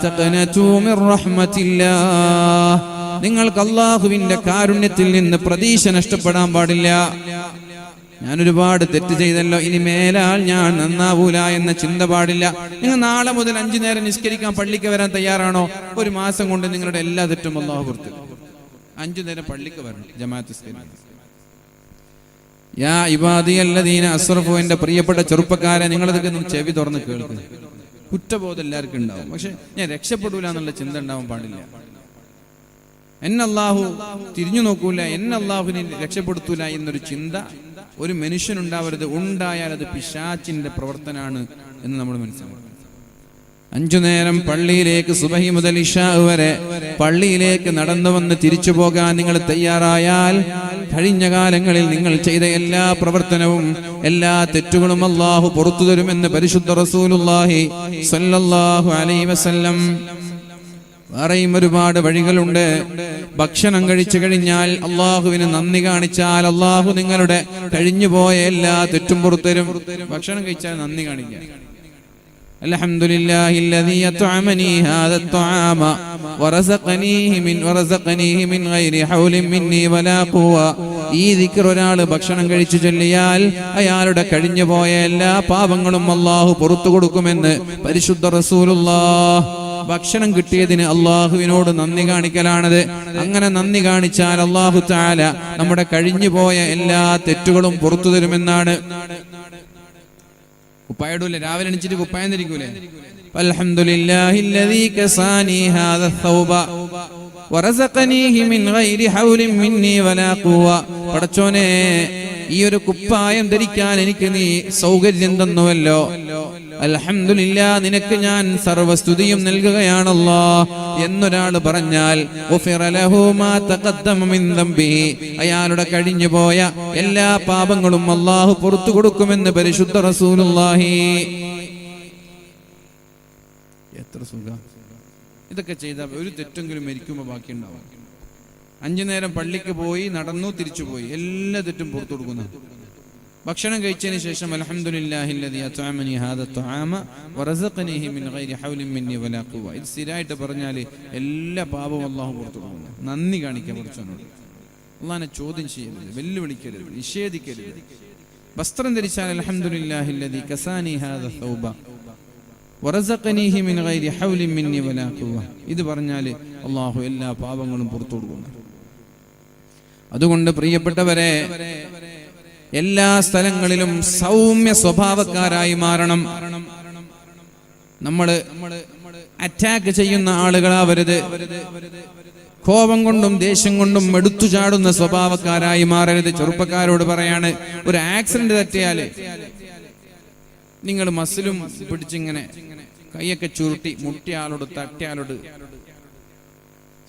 തഖ്നതു മിർ റഹ്മത്തില്ലാഹ്. നിങ്ങൾക്ക് അള്ളാഹുവിന്റെ കാരുണ്യത്തിൽ നിന്ന് പ്രതീക്ഷ നഷ്ടപ്പെടാൻ പാടില്ല. ഞാൻ ഒരുപാട് തെറ്റ് ചെയ്തല്ലോ, ഇനി മേലാൽ ഞാൻ നന്നാവൂല എന്ന ചിന്ത പാടില്ല. നിങ്ങൾ നാളെ മുതൽ 5 നേരം നിസ്കരിക്കാൻ പള്ളിക്ക് വരാൻ തയ്യാറാണോ? 1 മാസം കൊണ്ട് നിങ്ങളുടെ എല്ലാ തെറ്റും അല്ലാഹു പുറത്തു. 5 നേരം പള്ളിക്ക് വരണം, ജമാഅത്ത് നിസ്കരിക്കാൻ. യാ ഇബാദിയല്ലദീന അസ്റഫു, എന്റെ പ്രിയപ്പെട്ട ചെറുപ്പക്കാരെ, നിങ്ങളതൊക്കെ ചെവി തുറന്ന് കേൾക്കുക. കുറ്റബോധം എല്ലാവർക്കും ഉണ്ടാവും, പക്ഷെ ഞാൻ രക്ഷപ്പെടൂല എന്നുള്ള ചിന്ത ഉണ്ടാവാൻ പാടില്ല. എന്നെ അല്ലാഹു തിരിഞ്ഞു നോക്കൂല, എന്നെ അല്ലാഹുവിനെ രക്ഷപ്പെടുത്തൂല എന്നൊരു ചിന്ത ഒരു മനുഷ്യനുണ്ടാവരുത്. ഉണ്ടായാൽ അത് പിശാചിന്റെ പ്രവർത്തനാണ് എന്ന് നമ്മൾ മനസ്സിലാക്കണം. 5 നേരം പള്ളിയിലേക്ക് സുബഹി മുതൽ ഇശാ വരെ പള്ളിയിലേക്ക് നടന്നു വന്ന് തിരിച്ചു പോകാൻ നിങ്ങൾ തയ്യാറായാൽ കഴിഞ്ഞ കാലങ്ങളിൽ നിങ്ങൾ ചെയ്ത എല്ലാ പ്രവർത്തനവും എല്ലാ തെറ്റുകളും അല്ലാഹു പുറത്തു തരുമെന്ന് പരിശുദ്ധ റസൂലുള്ളാഹി സ്വല്ലല്ലാഹു അലൈഹി വസല്ലം. വേറെയും ഒരുപാട് വഴികളുണ്ട്. ഭക്ഷണം കഴിച്ചു കഴിഞ്ഞാൽ അള്ളാഹുവിന് നന്ദി കാണിച്ചാൽ അള്ളാഹു നിങ്ങളുടെ കഴിഞ്ഞുപോയ എല്ലാ തെറ്റും പുറത്തരും. ഭക്ഷണം കഴിച്ചാൽ നന്ദി കാണിക്കുക. അൽഹംദുലില്ലാഹില്ലദീ അത്അമനി ഹാദാ അത്അാമ വറസഖനീഹി മിൻ ഗൈരി ഹൗലിൻ മിന്നി വലാ ഖുവ. ഈ ദിക്ർ ഒരാൾ ഭക്ഷണം കഴിച്ചു ചൊല്ലിയാൽ അയാളുടെ കഴിഞ്ഞുപോയ എല്ലാ പാപങ്ങളും അള്ളാഹു പുറത്തു കൊടുക്കുമെന്ന് പരിശുദ്ധ റസൂലുള്ളാഹ്. ഭക്ഷണം കിട്ടിയതിന് അള്ളാഹുവിനോട് നന്ദി കാണിക്കലാണത്. അങ്ങനെ നന്ദി കാണിച്ചാൽ അള്ളാഹു തആല നമ്മുടെ കഴിഞ്ഞുപോയ എല്ലാ തെറ്റുകളും പുറത്തു തരുമെന്നാണ്. കുപ്പായിടൂല്ലേ? രാവിലെ എണീച്ചിട്ട് കുപ്പായം ധരിക്കൂലേ? അൽഹംദുലില്ലാഹില്ലദീ കസാനി ഹാദാ ഥൗബ വറസഖനീഹി മിൻ ഗൈരി ഹൗലിൻ മിന്നി വലാ ഖുവ. പടച്ചോനെ, ഈ ഒരു കുപ്പായം ധരിക്കാൻ എനിക്ക് നീ സൗകര്യം തന്നുവല്ലോ. അൽഹംദുലില്ലാ, നിനക്ക് ഞാൻ സർവസ്തുതിയും നൽകുകയാണല്ലോ എന്നൊരാൾ പറഞ്ഞാൽ അയാളുടെ കഴിഞ്ഞുപോയ എല്ലാ പാപങ്ങളും അല്ലാഹു പുറത്തു കൊടുക്കുമെന്ന് പരിശുദ്ധ റസൂലുള്ളാഹി. എത്ര സുഖം! ഇതൊക്കെ ചെയ്താൽ ഒരു തെറ്റെങ്കിലും മരിക്കുമ്പോൾ ബാക്കിയുണ്ടാവും. 5 നേരം പള്ളിക്ക് പോയി, നടന്നു, തിരിച്ചുപോയി, എല്ലാ തെറ്റും പുറത്തു കൊടുക്കുന്നു. ഭക്ഷണം കഴിച്ചതിന് ശേഷം അൽഹംദുലില്ലാഹില്ലദീ അത്അമനി ഹാദാ അത്അാമ വറസഖനീഹി മിൻ ഗൈരി ഹൗലിൻ മിന്നി വലാ ഖുവ. ഇത് സ്ഥിരമായിട്ട് പറഞ്ഞാൽ എല്ലാ പാപവും അല്ലാഹു പുറത്തു കൊടുക്കുന്നു. നന്ദി കാണിക്കാൻ പഠിച്ചവനോട്. അല്ലാഹുവിനെ ചോദ്യം ചെയ്യരുത്, വെല്ലുവിളിക്കരുത്, നിഷേധിക്കരുത്. വസ്ത്രം ധരിച്ചാൽ അൽഹംദുലില്ലാഹില്ലദീ കസാനി ഹാദാ ഥൗബ വറസഖനീഹി മിൻ ഗൈരി ഹൗലിൻ മിന്നി വലാ ഖുവ. ഇത് പറഞ്ഞാൽ അല്ലാഹു എല്ലാ പാപങ്ങളും പുറത്തു കൊടുക്കുന്നു. അതുകൊണ്ട് പ്രിയപ്പെട്ടവരെ, എല്ലാ സ്ഥലങ്ങളിലും സൗമ്യ സ്വഭാവക്കാരായി മാറണം. നമ്മൾ അറ്റാക്ക് ചെയ്യുന്ന ആളുകളാവരുത്. കോപം കൊണ്ടും ദേഷ്യം കൊണ്ടും എടുത്തു ചാടുന്ന സ്വഭാവക്കാരായി മാറരുത്. ചെറുപ്പക്കാരോട് പറയാണ്, ഒരു ആക്സിഡന്റ് തട്ടിയാല് നിങ്ങൾ മസിലും പിടിച്ചിങ്ങനെ കൈയൊക്കെ ചുരുട്ടി മുട്ടിയാളോട് തട്ടിയാലോട്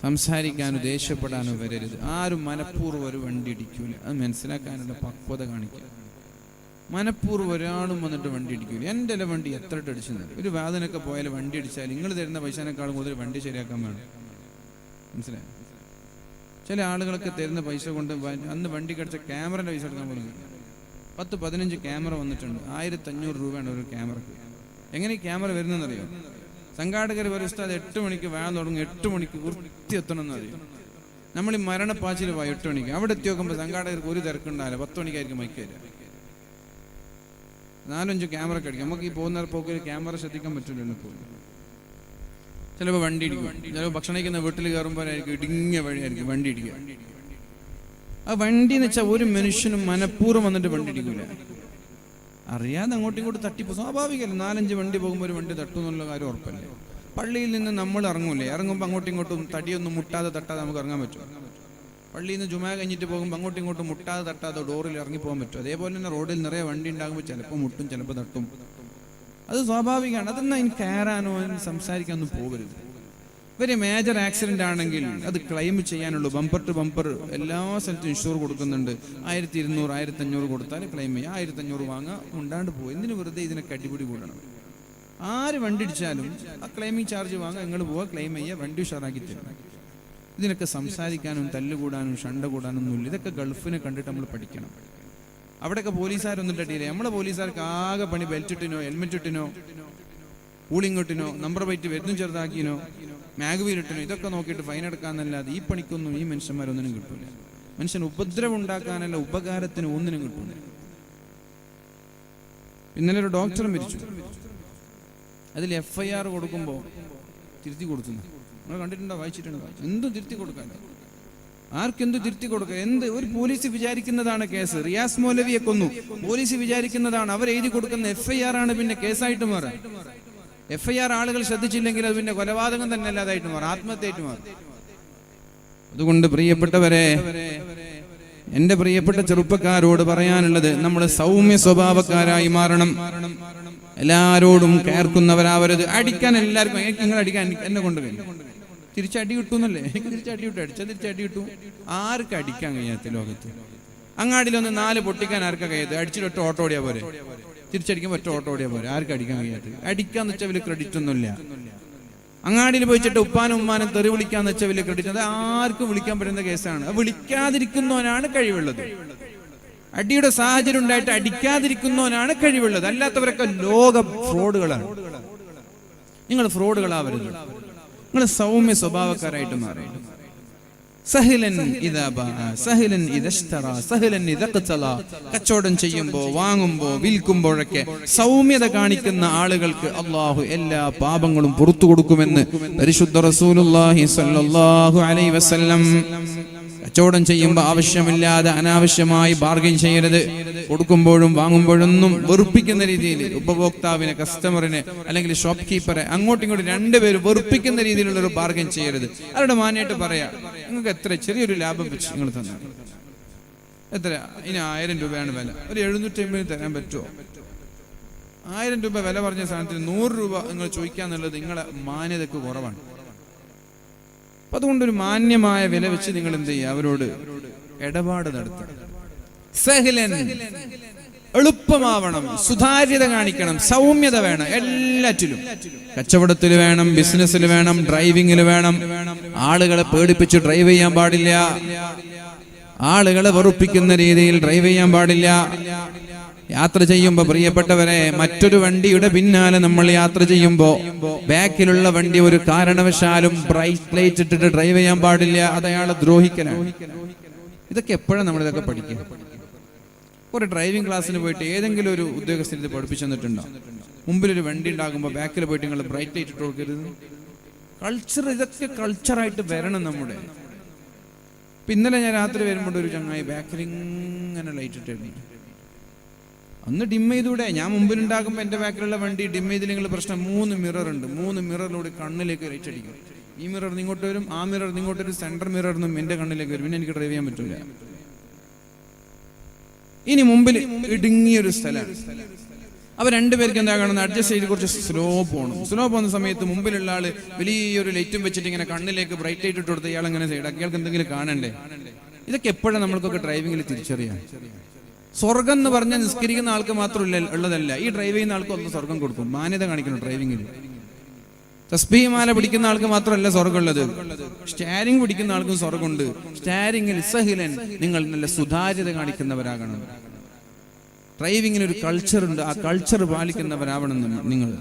സംസാരിക്കാനോ ദേഷ്യപ്പെടാനോ വരരുത്. ആരും മനഃപൂർവ്വം ഒരു വണ്ടി ഇടിക്കൂല. അത് മനസ്സിലാക്കാനുള്ള പക്വത കാണിക്കുക. മനഃപൂർവ്വം ഒരാളും വന്നിട്ട് വണ്ടി ഇടിക്കൂല. എൻ്റെ വണ്ടി എത്ര അടിച്ചു. ഒരു വാദനൊക്കെ പോയാൽ വണ്ടി അടിച്ചാൽ നിങ്ങൾ തരുന്ന പൈസനേക്കാളും കൂടുതൽ വണ്ടി ശരിയാക്കാൻ വേണം. മനസ്സിലായി? ചില ആളുകളൊക്കെ തരുന്ന പൈസ കൊണ്ട് അന്ന് വണ്ടി കടിച്ച ക്യാമറയുടെ പൈസ എടുക്കാൻ പോലും 10-15 ക്യാമറ വന്നിട്ടുണ്ട്. 1500 രൂപയാണ് ഒരു ക്യാമറക്ക്. എങ്ങനെ ഈ ക്യാമറ വരുന്നതെന്നറിയോ? സംഘാടകർ ഒരു ഉസ്താദ് 8 മണിക്ക് വേണം തുടങ്ങും, 8 മണിക്ക് വൃത്തി എത്തണം എന്നറിയും. നമ്മൾ ഈ മരണപ്പാച്ചിൽ പോയി 8 മണിക്ക് അവിടെ എത്തി നോക്കുമ്പോൾ സംഘാടകർക്ക് ഒരു തിരക്കുണ്ടാവില്ല. 10 മണിക്കായിരിക്കും മൈക്ക് വരിക. 4-5 ക്യാമറ കടിക്കും. നമുക്ക് ഈ പോകുന്ന പോക്കിൽ ക്യാമറ ശ്രദ്ധിക്കാൻ പറ്റില്ലല്ലോ. ചിലപ്പോൾ വണ്ടി ഇടിക്കും. ചിലപ്പോൾ ഭക്ഷണം കഴിക്കുന്ന വീട്ടിൽ കയറുമ്പോഴായിരിക്കും ഇടുങ്ങിയ വഴിയായിരിക്കും വണ്ടി ഇടിക്കുക. ആ വണ്ടി എന്ന് വെച്ചാൽ ഒരു മനുഷ്യനും മനഃപൂർവ്വം വന്നിട്ട് വണ്ടി ഇടിക്കൂല. അറിയാതെ അങ്ങോട്ടും ഇങ്ങോട്ടും തട്ടിപ്പോ സ്വാഭാവികമല്ല. 4-5 വണ്ടി പോകുമ്പോൾ ഒരു വണ്ടി തട്ടും എന്നുള്ള കാര്യം ഉറപ്പല്ലേ. പള്ളിയിൽ നിന്ന് നമ്മൾ ഇറങ്ങൂലേ, ഇറങ്ങുമ്പോൾ അങ്ങോട്ടും ഇങ്ങോട്ടും തടിയൊന്നും മുട്ടാതെ തട്ടാതെ നമുക്ക് ഇറങ്ങാൻ പറ്റും. പള്ളിയിൽ നിന്ന് ജുമാ കഴിഞ്ഞിട്ട് പോകുമ്പോൾ അങ്ങോട്ടും ഇങ്ങോട്ടും മുട്ടാതെ തട്ടാതെ ഡോറിൽ ഇറങ്ങി പോകാൻ പറ്റും. അതേപോലെ തന്നെ റോഡിൽ നിറയെ വണ്ടി ഉണ്ടാകുമ്പോൾ ചിലപ്പോൾ മുട്ടും ചിലപ്പോൾ തട്ടും. അത് സ്വാഭാവികമാണ്. അതൊന്നും അതിന് കയറാനോ അതിന് സംസാരിക്കാനൊന്നും പോകരുത്. വെരി മേജർ ആക്സിഡന്റ് ആണെങ്കിൽ അത് ക്ലെയിം ചെയ്യാനുള്ളൂ. ബമ്പർ ടു ബമ്പർ എല്ലാ സ്ഥലത്തും ഇൻഷുർ കൊടുക്കുന്നുണ്ട്. 1200-1500 കൊടുത്താൽ ക്ലെയിം ചെയ്യാം. 1500 വാങ്ങാം, ഉണ്ടാണ്ട് പോകും. എന്തിനു വെറുതെ ഇതിനൊക്കെ അടിപിടി കൂടണം? ആര് വണ്ടി ഇടിച്ചാലും ആ ക്ലെയിമിങ് ചാർജ് വാങ്ങാൻ നിങ്ങൾ പോവുക, ക്ലെയിം ചെയ്യുക, വണ്ടി ഉഷാറാക്കി തരും. ഇതിനൊക്കെ സംസാരിക്കാനും തല്ലുകൂടാനും ഷണ്ട കൂടാനൊന്നുമില്ല. ഇതൊക്കെ ഗൾഫിനെ കണ്ടിട്ട് നമ്മൾ പഠിക്കണം. അവിടെയൊക്കെ പോലീസുകാരൊന്നും തട്ടിയില്ലേ. നമ്മളെ പോലീസുകാർക്ക് ആകെ പണി ബെൽറ്റ് ഇട്ടിനോ ഹെൽമെറ്റ് ഇട്ടിനോ കൂളിംഗ് ഇട്ടിനോ നമ്പർ പ്ലേറ്റ് വരുന്നും ചെറുതാക്കിനോ മാഗ്വീൽ ഇട്ടിനോ ഇതൊക്കെ നോക്കിയിട്ട് ഫൈൻ എടുക്കാന്നല്ലാതെ ഈ പണിക്കൊന്നും ഈ മനുഷ്യന്മാരൊന്നിനും കിട്ടില്ല. മനുഷ്യൻ ഉപദ്രവം ഉണ്ടാക്കാനല്ല, ഉപകാരത്തിന് ഒന്നിനും കിട്ടില്ല. ഇന്നലെ ഒരു ഡോക്ടർ മരിച്ചു. അതിൽ FIR കൊടുക്കുമ്പോൾ തിരുത്തി കൊടുത്തു. നിങ്ങൾ കണ്ടിട്ടുണ്ടോ, വായിച്ചിട്ടുണ്ടോ? എന്തും തിരുത്തി കൊടുക്കാൻ, ആർക്കെന്തു തിരുത്തി കൊടുക്കുക. എന്ത് ഒരു പോലീസ് വിചാരിക്കുന്നതാണ് കേസ്. റിയാസ് മൗലവിയെ കൊന്നു, പോലീസ് വിചാരിക്കുന്നതാണ്, അവർ എഴുതി കൊടുക്കുന്ന FIR ആണ് പിന്നെ കേസായിട്ട് മാറാം. FIR ആളുകൾ ശ്രദ്ധിച്ചില്ലെങ്കിൽ അത് പിന്നെ കൊലപാതകം തന്നെ അല്ലാതായിട്ട് മാറും, ആത്മഹത്യയായിട്ട് മാറും. അതുകൊണ്ട് പ്രിയപ്പെട്ടവരെ, എന്റെ പ്രിയപ്പെട്ട ചെറുപ്പക്കാരോട് പറയാനുള്ളത്, നമ്മൾ സൗമ്യ സ്വഭാവക്കാരായി മാറണം. എല്ലാരോടും കയർക്കുന്നവരാവരുത്. അടിക്കാൻ എല്ലാവർക്കും, നിങ്ങൾ അടിക്കാൻ എന്നെ കൊണ്ട് കഴിയും, തിരിച്ചടി കിട്ടുന്നല്ലേ, എനിക്ക് തിരിച്ചടി കിട്ടും, അടിച്ചാൽ തിരിച്ചടി കിട്ടും. ആർക്കും അടിക്കാൻ കഴിയാത്ത ലോകത്ത്. അങ്ങാടിയിലൊന്ന് 4 പൊട്ടിക്കാൻ ആർക്കാ കഴിയാത്ത? അടിച്ചിട്ട് ഓട്ടോ ഓടിയാ പോരെ, തിരിച്ചടിക്കുമ്പോൾ ഒറ്റ ഓട്ടോ ഓടിയാ പോരെ. ആർക്കും അടിക്കാൻ കഴിയാത്തത്? അടിക്കാന്ന് വെച്ചാൽ വലിയ ക്രെഡിറ്റ് ഒന്നുമില്ല. അങ്ങാടിയിൽ പോയിച്ചിട്ട് ഉപ്പാനും ഉമ്മാനും തെറി വിളിക്കാന്ന് വെച്ചാൽ വലിയ ക്രെഡിറ്റ്, അത് ആർക്കും വിളിക്കാൻ പറ്റുന്ന കേസാണ്. വിളിക്കാതിരിക്കുന്നവനാണ് കഴിവുള്ളത്. അടിയുടെ സാഹചര്യം ഉണ്ടായിട്ട് അടിക്കാതിരിക്കുന്നവനാണ് കഴിവുള്ളത്. അല്ലാത്തവരൊക്കെ ലോക ഫ്രോഡുകളാണ്. നിങ്ങൾ ഫ്രോഡുകളാവരുത്. നിങ്ങൾ സൗമ്യ സ്വഭാവക്കാരായിട്ട് മാറി. സഹിലൻ ഇദാ ബഅ സഹിലൻ ഇദശ്തറ സഹിലൻ ഇദഖ്തല. കച്ചവടം ചെയ്യുമ്പോൾ, വാങ്ങുമ്പോൾ, വിൽക്കുമ്പോഴൊക്കെ സൗമ്യത കാണിക്കുന്ന ആളുകൾക്ക് അല്ലാഹു എല്ലാ പാപങ്ങളും പുറത്തു കൊടുക്കുമെന്ന് പരിശുദ്ധ റസൂലുള്ളാഹി സ്വല്ലല്ലാഹു അലൈഹി വസല്ലം. കച്ചവടം ചെയ്യുമ്പോൾ ആവശ്യമില്ലാതെ അനാവശ്യമായി ബാർഗൈൻ ചെയ്യരുത്. കൊടുക്കുമ്പോഴും വാങ്ങുമ്പോഴൊന്നും വെറുപ്പിക്കുന്ന രീതിയിൽ ഉപഭോക്താവിനെ, കസ്റ്റമറിനെ അല്ലെങ്കിൽ ഷോപ്പ് കീപ്പറെ അങ്ങോട്ടും ഇങ്ങോട്ടും രണ്ടുപേരും വെറുപ്പിക്കുന്ന രീതിയിലുള്ള ഒരു ബാർഗൈൻ ചെയ്യരുത്. അവരുടെ മാന്യമായിട്ട് പറയാ, നിങ്ങൾക്ക് എത്ര ചെറിയൊരു ലാഭം വെച്ച് നിങ്ങൾ തന്നെ എത്ര, ഇനി 1000 രൂപയാണ് വില, ഒരു 750 തരാൻ പറ്റുമോ? 1000 രൂപ വില പറഞ്ഞ സാധനത്തിന് 100 രൂപ നിങ്ങൾ ചോദിക്കാന്നുള്ളത് നിങ്ങളെ മാന്യതക്ക് കുറവാണ്. അപ്പൊ അതുകൊണ്ടൊരു മാന്യമായ വില വെച്ച് നിങ്ങൾ എന്ത് ചെയ്യുക, അവരോട് ഇടപാട് നടത്തുക. സഹലൻ, എളുപ്പമാവണം, സുതാര്യത കാണിക്കണം, സൗമ്യത വേണം. എല്ലാറ്റിലും, കച്ചവടത്തിൽ വേണം, ബിസിനസ്സിൽ വേണം, ഡ്രൈവിംഗിൽ വേണം. ആളുകളെ പേടിപ്പിച്ച് ഡ്രൈവ് ചെയ്യാൻ പാടില്ല. ആളുകളെ വെറുപ്പിക്കുന്ന രീതിയിൽ ഡ്രൈവ് ചെയ്യാൻ പാടില്ല. യാത്ര ചെയ്യുമ്പോൾ പ്രിയപ്പെട്ടവരെ, മറ്റൊരു വണ്ടിയുടെ പിന്നാലെ നമ്മൾ യാത്ര ചെയ്യുമ്പോൾ ബാക്കിലുള്ള വണ്ടി ഒരു കാരണവശാലും ബ്രൈറ്റ് ലൈറ്റ് ഇട്ടിട്ട് ഡ്രൈവ് ചെയ്യാൻ പാടില്ല. അത് അയാളെ ദ്രോഹിക്കലാണ്. ഇതൊക്കെ എപ്പോഴാണ് നമ്മളിതൊക്കെ പഠിക്കുക? ഒരു ഡ്രൈവിംഗ് ക്ലാസ്സിന് പോയിട്ട് ഏതെങ്കിലും ഒരു ഉദ്യോഗസ്ഥൻ ഇത് പഠിപ്പിച്ചു തന്നിട്ടുണ്ടോ? മുമ്പിലൊരു വണ്ടി ഉണ്ടാകുമ്പോൾ ബാക്കിൽ പോയിട്ട് നിങ്ങൾ ബ്രൈറ്റ് ലൈറ്റ് ഇട്ട് കൊടുക്കരുത്. കൾച്ചർ, ഇതൊക്കെ കൾച്ചറായിട്ട് വരണം നമ്മുടെ. ഇന്നലെ ഞാൻ രാത്രി വരുമ്പോൾ ഒരു ചങ്ങായി ബാക്കിൽ ഇങ്ങനെ ലൈറ്റ് ഇട്ടിരുന്നു. അന്ന് ഡിം ചെയ്തൂടെ? ഞാൻ മുമ്പിലുണ്ടാകുമ്പോൾ എൻ്റെ ബാക്കിലുള്ള വണ്ടി ഡിം ചെയ്തില്ലെങ്കിൽ പ്രശ്നം. 3 മിറർ ഉണ്ട്. 3 മിററിലൂടെ കണ്ണിലേക്ക് ലൈറ്റ് അടിക്കും. ഈ മിറർ ഇങ്ങോട്ട് വരും, ആ മിറർ ഇങ്ങോട്ട് വരും, സെൻട്രൽ മിററിനും എൻ്റെ കണ്ണിലേക്ക് വരും. പിന്നെ എനിക്ക് ഡ്രൈവ് ചെയ്യാൻ പറ്റില്ല. ഇനി മുമ്പിൽ ഇടുങ്ങിയൊരു സ്ഥലമാണ്. അപ്പൊ രണ്ടുപേർക്ക് എന്താ കാണുന്നത്? അഡ്ജസ്റ്റ് ചെയ്ത് കുറച്ച് സ്ലോ പോകണം. സ്ലോ പോകുന്ന സമയത്ത് മുമ്പിലുള്ള ആള് വലിയൊരു ലൈറ്റും വെച്ചിട്ട് ഇങ്ങനെ കണ്ണിലേക്ക് ബ്രൈറ്റ് ലൈറ്റ് ഇട്ട് കൊടുത്ത് ഇയാൾ അങ്ങനെ സൈഡാക്കി. ഇയാൾക്ക് എന്തെങ്കിലും കാണണ്ടേ? ഇതൊക്കെ എപ്പോഴാണ് നമ്മൾക്കൊക്കെ ഡ്രൈവിംഗിൽ തിരിച്ചറിയാം. സ്വർഗം എന്ന് പറഞ്ഞാൽ നിസ്കരിക്കുന്ന ആൾക്ക് മാത്രം ഉള്ളതല്ല. ഈ ഡ്രൈവ് ചെയ്യുന്ന ആൾക്ക് ഒന്ന് സ്വർഗം കൊടുക്കും. മാന്യത കാണിക്കണം ഡ്രൈവിംഗിൽ. തസ്ബീഹ് മാല പിടിക്കുന്ന ആൾക്ക് മാത്രമല്ല സ്വർഗം ഉള്ളത്, സ്റ്റാരിംഗ് പിടിക്കുന്ന ആൾക്കും സ്വർഗമുണ്ട്. സ്റ്റാരിംഗിൽ സഹിലൻ, നിങ്ങൾ നല്ല സുതാര്യത കാണിക്കുന്നവരാകണം. ഡ്രൈവിങ്ങിന് ഒരു കൾച്ചർ ഉണ്ട്. ആ കൾച്ചർ പാലിക്കുന്നവരാവണം നിങ്ങൾ.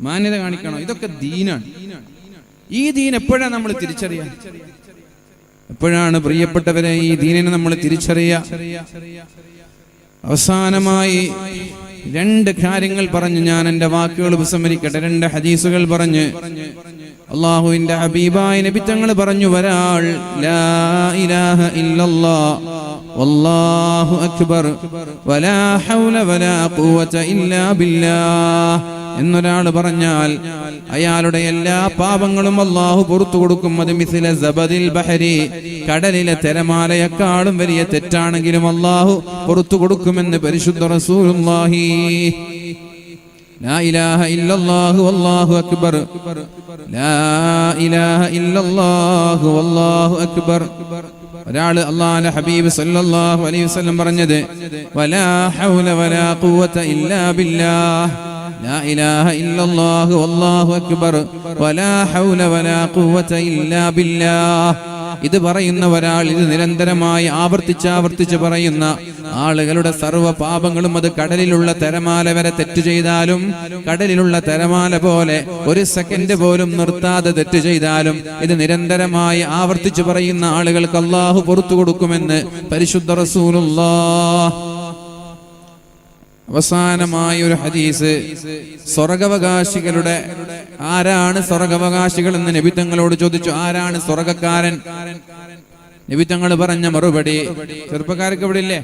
മാന്യത കാണിക്കണം. ഇതൊക്കെ ദീനാണ്. ഈ ദീൻ എപ്പോഴാണ് നമ്മൾ തിരിച്ചറിയാൻ? എപ്പോഴാണ് പ്രിയപ്പെട്ടവരെ ഈ ദീനിനെ നമ്മൾ തിരിച്ചറിയാ? അവസാനമായി 2 കാര്യങ്ങൾ പറഞ്ഞ് ഞാൻ എൻ്റെ വാക്കുകൾ ഉപസംഹരിക്കട്ടെ. 2 ഹദീസുകൾ പറഞ്ഞ് അല്ലാഹുവിന്റെ ഹബീബായ നബി തങ്ങൾ പറഞ്ഞു, ഒരാൾ ലാ ഇലാഹ ഇല്ലല്ലാഹ് വല്ലാഹു അക്ബർ വലാ ഹൗല വലാ ഖുവത ഇല്ലാ ബില്ലാഹ് എന്നൊരാൾ പറഞ്ഞാൽ അയാളുടെ എല്ലാ പാപങ്ങളും അല്ലാഹു പുറത്തു കൊടുക്കും. അത് മിസ്ല സബദിൽ ബഹരി, കടലിലെ തിരമാലയെക്കാളും വലിയ തെറ്റാണെങ്കിലും അല്ലാഹു പുറത്തു കൊടുക്കുമെന്ന് പരിശുദ്ധ റസൂലുള്ളാഹി. ലാ ഇലാഹ ഇല്ലല്ലാഹു വല്ലാഹു അക്ബർ, ലാ ഇലാഹ ഇല്ലല്ലാഹു വല്ലാഹു അക്ബർ. ഒരാൾ അല്ലാഹുവിന്റെ ഹബീബ് സല്ലല്ലാഹു അലൈഹി വസല്ലം പറഞ്ഞത് വലാ ഹൗല വലാ ഖുവത ഇല്ലാ ബില്ലാഹ്, ലാ ഇലാഹ ഇല്ലല്ലാഹു വല്ലാഹു അക്ബർ വലാ ഹൗല വലാ ഖുവത ഇല്ലാ ബില്ലാഹ്. ഇത് പറയുന്ന ഒരാൾ, ഇത് നിരന്തരമായി ആവർത്തിച്ച് പറയുന്ന ആളുകളുടെ സർവ്വ പാപങ്ങളും, അത് കടലിലുള്ള തിരമാല വരെ തെറ്റ് ചെയ്താലും, കടലിലുള്ള തിരമാല പോലെ ഒരു സെക്കൻഡ് പോലും നിർത്താതെ തെറ്റ് ചെയ്താലും, ഇത് നിരന്തരമായി ആവർത്തിച്ച് പറയുന്ന ആളുകൾക്ക് അല്ലാഹു പുറത്തു കൊടുക്കുമെന്ന് പരിശുദ്ധ റസൂലുള്ളാഹ്. അവസാനമായ ഒരു ഹദീസ്, സ്വർഗാവകാശികളുടെ ആരാണ് സ്വർഗാവകാശികൾ എന്ന് നബി തങ്ങളോട് ചോദിച്ചു. ആരാണ് സ്വർഗക്കാരൻ? നബി തങ്ങൾ പറഞ്ഞ മറുപടി, ചെറുപ്പക്കാർക്ക് ഇവിടെ ഇല്ലേ?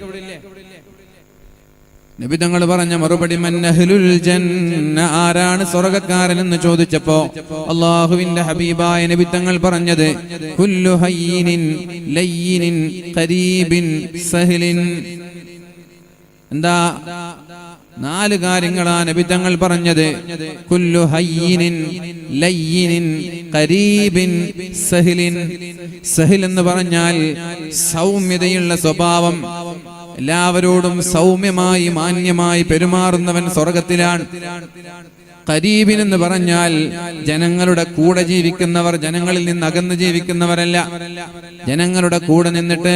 നബി തങ്ങൾ പറഞ്ഞ മറുപടി, മൻ അഹ്ലുൽ ജന്ന, ആരാണ് സ്വർഗക്കാരൻ എന്ന് ചോദിച്ചപ്പോ അല്ലാഹുവിന്റെ ഹബീബായ നബി തങ്ങൾ പറഞ്ഞത്, കുല്ലു ഹയ്യിനിൻ ലയ്യിനിൻ ഖരീബിൻ സഹ്ലിൻ. എന്താ? 4 കാര്യങ്ങളാണ് നബി തങ്ങൾ പറഞ്ഞത്. കുല്ലു ഹയ്യിനിൻ ലയ്യിനിൻ ഖരീബിൻ സഹ്ലിൻ. സഹ്ൽ എന്ന് പറഞ്ഞാൽ സൗമ്യതയുള്ള സ്വഭാവം, എല്ലാവരോടും സൗമ്യമായി മാന്യമായി പെരുമാറുന്നവൻ സ്വർഗത്തിലാണ്. ഖരീബിൻ എന്ന് പറഞ്ഞാൽ ജനങ്ങളുടെ കൂടെ ജീവിക്കുന്നവർ, ജനങ്ങളിൽ നിന്ന് അകന്ന് ജീവിക്കുന്നവരല്ല. ജനങ്ങളുടെ കൂടെ നിന്നിട്ട്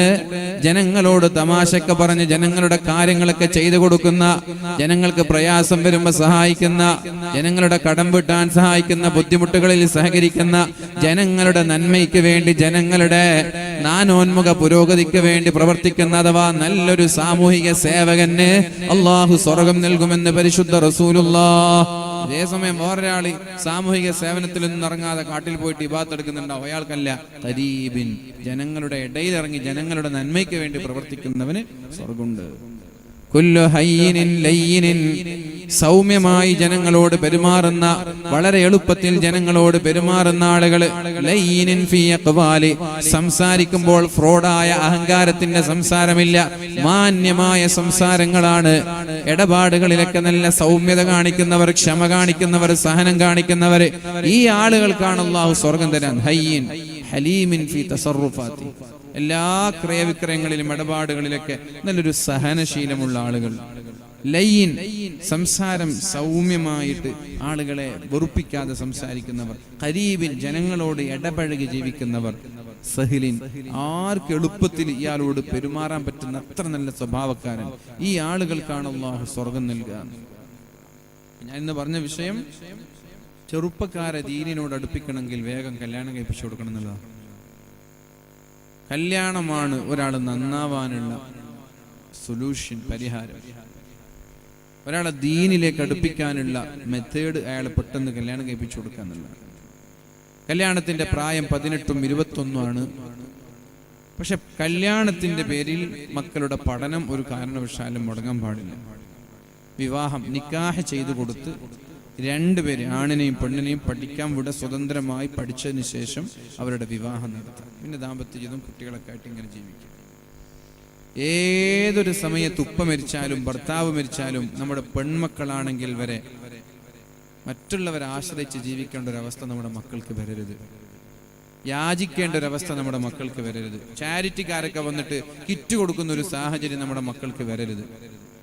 ജനങ്ങളോട് തമാശയൊക്കെ പറഞ്ഞ് ജനങ്ങളുടെ കാര്യങ്ങളൊക്കെ ചെയ്തു കൊടുക്കുന്ന, ജനങ്ങൾക്ക് പ്രയാസം വരുമ്പോൾ സഹായിക്കുന്ന, ജനങ്ങളുടെ കടം വീട്ടാൻ സഹായിക്കുന്ന, ബുദ്ധിമുട്ടുകളിൽ സഹകരിക്കുന്ന, ജനങ്ങളുടെ നന്മയ്ക്ക് വേണ്ടി, ജനങ്ങളുടെ നാനോന്മുഖ പുരോഗതിക്ക് വേണ്ടി പ്രവർത്തിക്കുന്ന, അഥവാ നല്ലൊരു സാമൂഹിക സേവകന് അല്ലാഹു സ്വർഗം നൽകുമെന്ന് പരിശുദ്ധ റസൂലുള്ളാഹ്. അതേസമയം വേറൊരാൾ സാമൂഹിക സേവനത്തിൽ ഒന്നും ഇറങ്ങാതെ കാട്ടിൽ പോയിട്ട് ഇബാദത്ത് എടുക്കുന്നുണ്ടാവും, അയാൾക്കല്ല. ഖരീബിൻ, ജനങ്ങളുടെ ഇടയിൽ ഇറങ്ങി ജനങ്ങളുടെ നന്മയ്ക്ക് വേണ്ടി പ്രവർത്തിക്കുന്നവന് സ്വർഗമുണ്ട്. കുല്ലു ഹയ്യിനിൻ ലയ്യിനിൻ, സൗമ്യമായി ജനങ്ങളോട് പെരുമാറുന്ന, വളരെ എളുപ്പത്തിൽ ജനങ്ങളോട് പെരുമാറുന്ന ആളുകൾ. ലയ്യിനിൻ ഫീ അഖ്വാലി, സംസാരിക്കുമ്പോൾ ഫ്രോഡായ അഹങ്കാരത്തിന്റെ സംസാരമില്ല, മാന്യമായ സംസാരങ്ങളാണ്. ഇടപാടുകളിലൊക്കെ നല്ല സൗമ്യത കാണിക്കുന്നവർ, ക്ഷമ കാണിക്കുന്നവർ, സഹനം കാണിക്കുന്നവർ, ഈ ആളുകൾക്കാണ് അല്ലാഹു സ്വർഗം തരാൻ. ഹയ്യിൻ ഹലീമിൻ ഫീ തസറുഫാത്തി, എല്ലാ ക്രയവിക്രയങ്ങളിലും ഇടപാടുകളിലൊക്കെ നല്ലൊരു സഹനശീലമുള്ള ആളുകൾ. ലയ്യിൻ, സംസാരം സൗമ്യമായിട്ട് ആളുകളെ വെറുപ്പിക്കാതെ സംസാരിക്കുന്നവർ. ഖരീബിൻ, ജനങ്ങളോട് ഇടപഴകി ജീവിക്കുന്നവർ. സഹ്ലിൻ, ആർക്ക് എളുപ്പത്തിൽ ഇയാളോട് പെരുമാറാൻ പറ്റുന്ന അത്ര നല്ല സ്വഭാവക്കാരൻ. ഈ ആളുകൾക്കാണ് അല്ലാഹു സ്വർഗം നൽകുക. ഞാൻ ഇന്ന് പറഞ്ഞ വിഷയം, ചെറുപ്പക്കാരെ ദീനിനോട് അടുപ്പിക്കണമെങ്കിൽ വേഗം കല്യാണം കഴിപ്പിച്ചു കൊടുക്കണം എന്നുള്ളതാണ്. കല്യാണമാണ് ഒരാൾ നന്നാവാനുള്ള സൊല്യൂഷൻ, പരിഹാരം. ഒരാളെ ദീനിലേക്ക് അടുപ്പിക്കാനുള്ള മെത്തേഡ് അയാൾ പെട്ടെന്ന് കല്യാണം കഴിപ്പിച്ചു കൊടുക്കുക എന്നുള്ളതാണ്. കല്യാണത്തിന്റെ പ്രായം 18ഉം 21ഉം ആണ്. പക്ഷെ കല്യാണത്തിന്റെ പേരിൽ മക്കളുടെ പഠനം ഒരു കാരണവശാലും മുടങ്ങാൻ പാടില്ല. വിവാഹം, നിക്കാഹ് ചെയ്തു കൊടുത്ത് 2 പേര്, ആണിനെയും പെണ്ണിനെയും പഠിക്കാൻ വിട, സ്വതന്ത്രമായി പഠിച്ചതിന് ശേഷം അവരുടെ വിവാഹം നടത്താം. പിന്നെ ദാമ്പത്യ ജീവിതം കുട്ടികളൊക്കെ ആയിട്ട് ഇങ്ങനെ ജീവിക്കും. ഏതൊരു സമയത്ത് ഉപ്പ മരിച്ചാലും ഭർത്താവ് മരിച്ചാലും നമ്മുടെ പെൺമക്കളാണെങ്കിൽ വരെ മറ്റുള്ളവരെ ആശ്രയിച്ച് ജീവിക്കേണ്ട ഒരവസ്ഥ നമ്മുടെ മക്കൾക്ക് വരരുത്. യാചിക്കേണ്ട ഒരവസ്ഥ നമ്മുടെ മക്കൾക്ക് വരരുത്. ചാരിറ്റിക്കാരൊക്കെ വന്നിട്ട് കിറ്റ് കൊടുക്കുന്ന ഒരു സാഹചര്യം നമ്മുടെ മക്കൾക്ക് വരരുത്.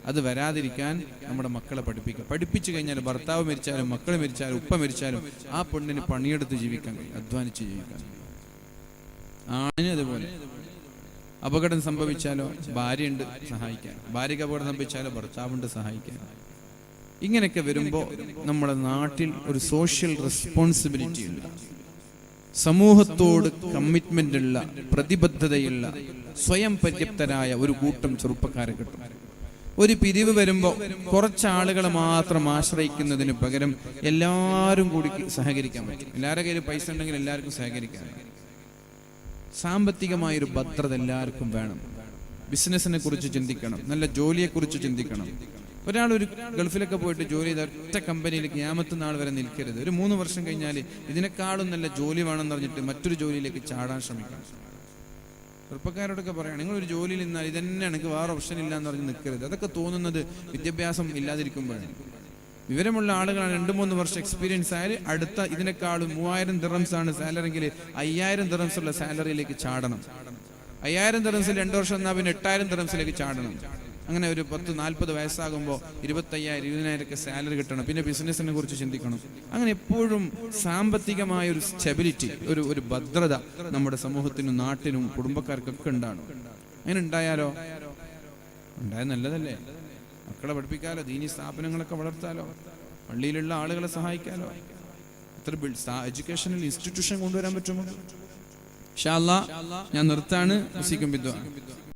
അത് വരാതിരിക്കാൻ നമ്മുടെ മക്കളെ പഠിപ്പിക്കുക. പഠിപ്പിച്ചു കഴിഞ്ഞാൽ ഭർത്താവ് മരിച്ചാലും മക്കൾ മരിച്ചാലും ഉപ്പ മരിച്ചാലും ആ പെണ്ണിന് പണിയെടുത്ത് ജീവിക്കാൻ കഴിയും, അധ്വാനിച്ച് ജീവിക്കാൻ. ആണിന് അതുപോലെ അപകടം സംഭവിച്ചാലോ ഭാര്യയുണ്ട് സഹായിക്കാൻ, ഭാര്യയ്ക്ക് അപകടം സംഭവിച്ചാലോ ഭർത്താവുണ്ട് സഹായിക്കാൻ. ഇങ്ങനെയൊക്കെ വരുമ്പോൾ നമ്മുടെ നാട്ടിൽ ഒരു സോഷ്യൽ റെസ്പോൺസിബിലിറ്റി ഉള്ള, സമൂഹത്തോട് കമ്മിറ്റ്മെന്റ് ഉള്ള, പ്രതിബദ്ധതയുള്ള, സ്വയം പര്യാപ്തരായ ഒരു കൂട്ടം ചെറുപ്പക്കാരെ കിട്ടും. ഒരു പിരിവ് വരുമ്പോൾ കുറച്ചാളുകളെ മാത്രം ആശ്രയിക്കുന്നതിന് പകരം എല്ലാവരും കൂടി സഹകരിക്കാൻ പറ്റും. എല്ലാവരുടെ കയ്യിൽ പൈസ ഉണ്ടെങ്കിൽ എല്ലാവർക്കും സഹകരിക്കാൻ. സാമ്പത്തികമായൊരു ഭദ്രത എല്ലാവർക്കും വേണം. ബിസിനസിനെ കുറിച്ച് ചിന്തിക്കണം, നല്ല ജോലിയെക്കുറിച്ച് ചിന്തിക്കണം. ഒരാൾ ഒരു ഗൾഫിലൊക്കെ പോയിട്ട് ജോലി ചെയ്ത ഒറ്റ കമ്പനിയിൽ ഖിയാമത്ത് നാൾ വരെ നിൽക്കരുത്. ഒരു 3 വർഷം കഴിഞ്ഞാൽ ഇതിനേക്കാളും നല്ല ജോലി വേണമെന്ന് പറഞ്ഞിട്ട് മറ്റൊരു ജോലിയിലേക്ക് ചാടാൻ ശ്രമിക്കണം. ചെറുപ്പക്കാരോടൊക്കെ പറയണം, നിങ്ങളൊരു ജോലിയിൽ നിന്നാൽ ഇതന്നെ എനിക്ക് വേറെ ഓപ്ഷൻ ഇല്ല എന്ന് പറഞ്ഞ് നിൽക്കരുത്. അതൊക്കെ തോന്നുന്നത് വിദ്യാഭ്യാസം ഇല്ലാതിരിക്കുമ്പോഴാണ്. വിവരമുള്ള ആളുകളാണ് 2-3 വർഷം എക്സ്പീരിയൻസ് ആയാൽ അടുത്ത ഇതിനേക്കാളും 3000 ദിർഹംസ് ആണ് സാലറി എങ്കിൽ 5000 ദിർഹംസ് ഉള്ള സാലറിയിലേക്ക് ചാടണം. 5000 ദിർഹംസിൽ 2 വർഷം എന്നാൽ പിന്നെ 8000 ദിർഹംസിലേക്ക് ചാടണം. അങ്ങനെ ഒരു 10-40 വയസ്സാകുമ്പോൾ 25,000-20,000 സാലറി കിട്ടണം, പിന്നെ ബിസിനസ്സിനെ കുറിച്ച് ചിന്തിക്കണം. അങ്ങനെ എപ്പോഴും സാമ്പത്തികമായ ഒരു സ്റ്റെബിലിറ്റി, ഒരു ഭദ്രത നമ്മുടെ സമൂഹത്തിനും നാട്ടിനും കുടുംബക്കാർക്കൊക്കെ ഉണ്ടാകണം. അങ്ങനെ ഉണ്ടായാലോ? ഉണ്ടായാൽ നല്ലതല്ലേ? മക്കളെ പഠിപ്പിക്കാലോ, ദീനി സ്ഥാപനങ്ങളൊക്കെ വളർത്താലോ, പള്ളിയിലുള്ള ആളുകളെ സഹായിക്കാലോ, എത്ര എഡ്യൂക്കേഷണൽ ഇൻസ്റ്റിറ്റ്യൂഷൻ കൊണ്ടുവരാൻ പറ്റുമോ? ഇൻഷാ അല്ലാഹ് ഞാൻ നിർത്താണ്.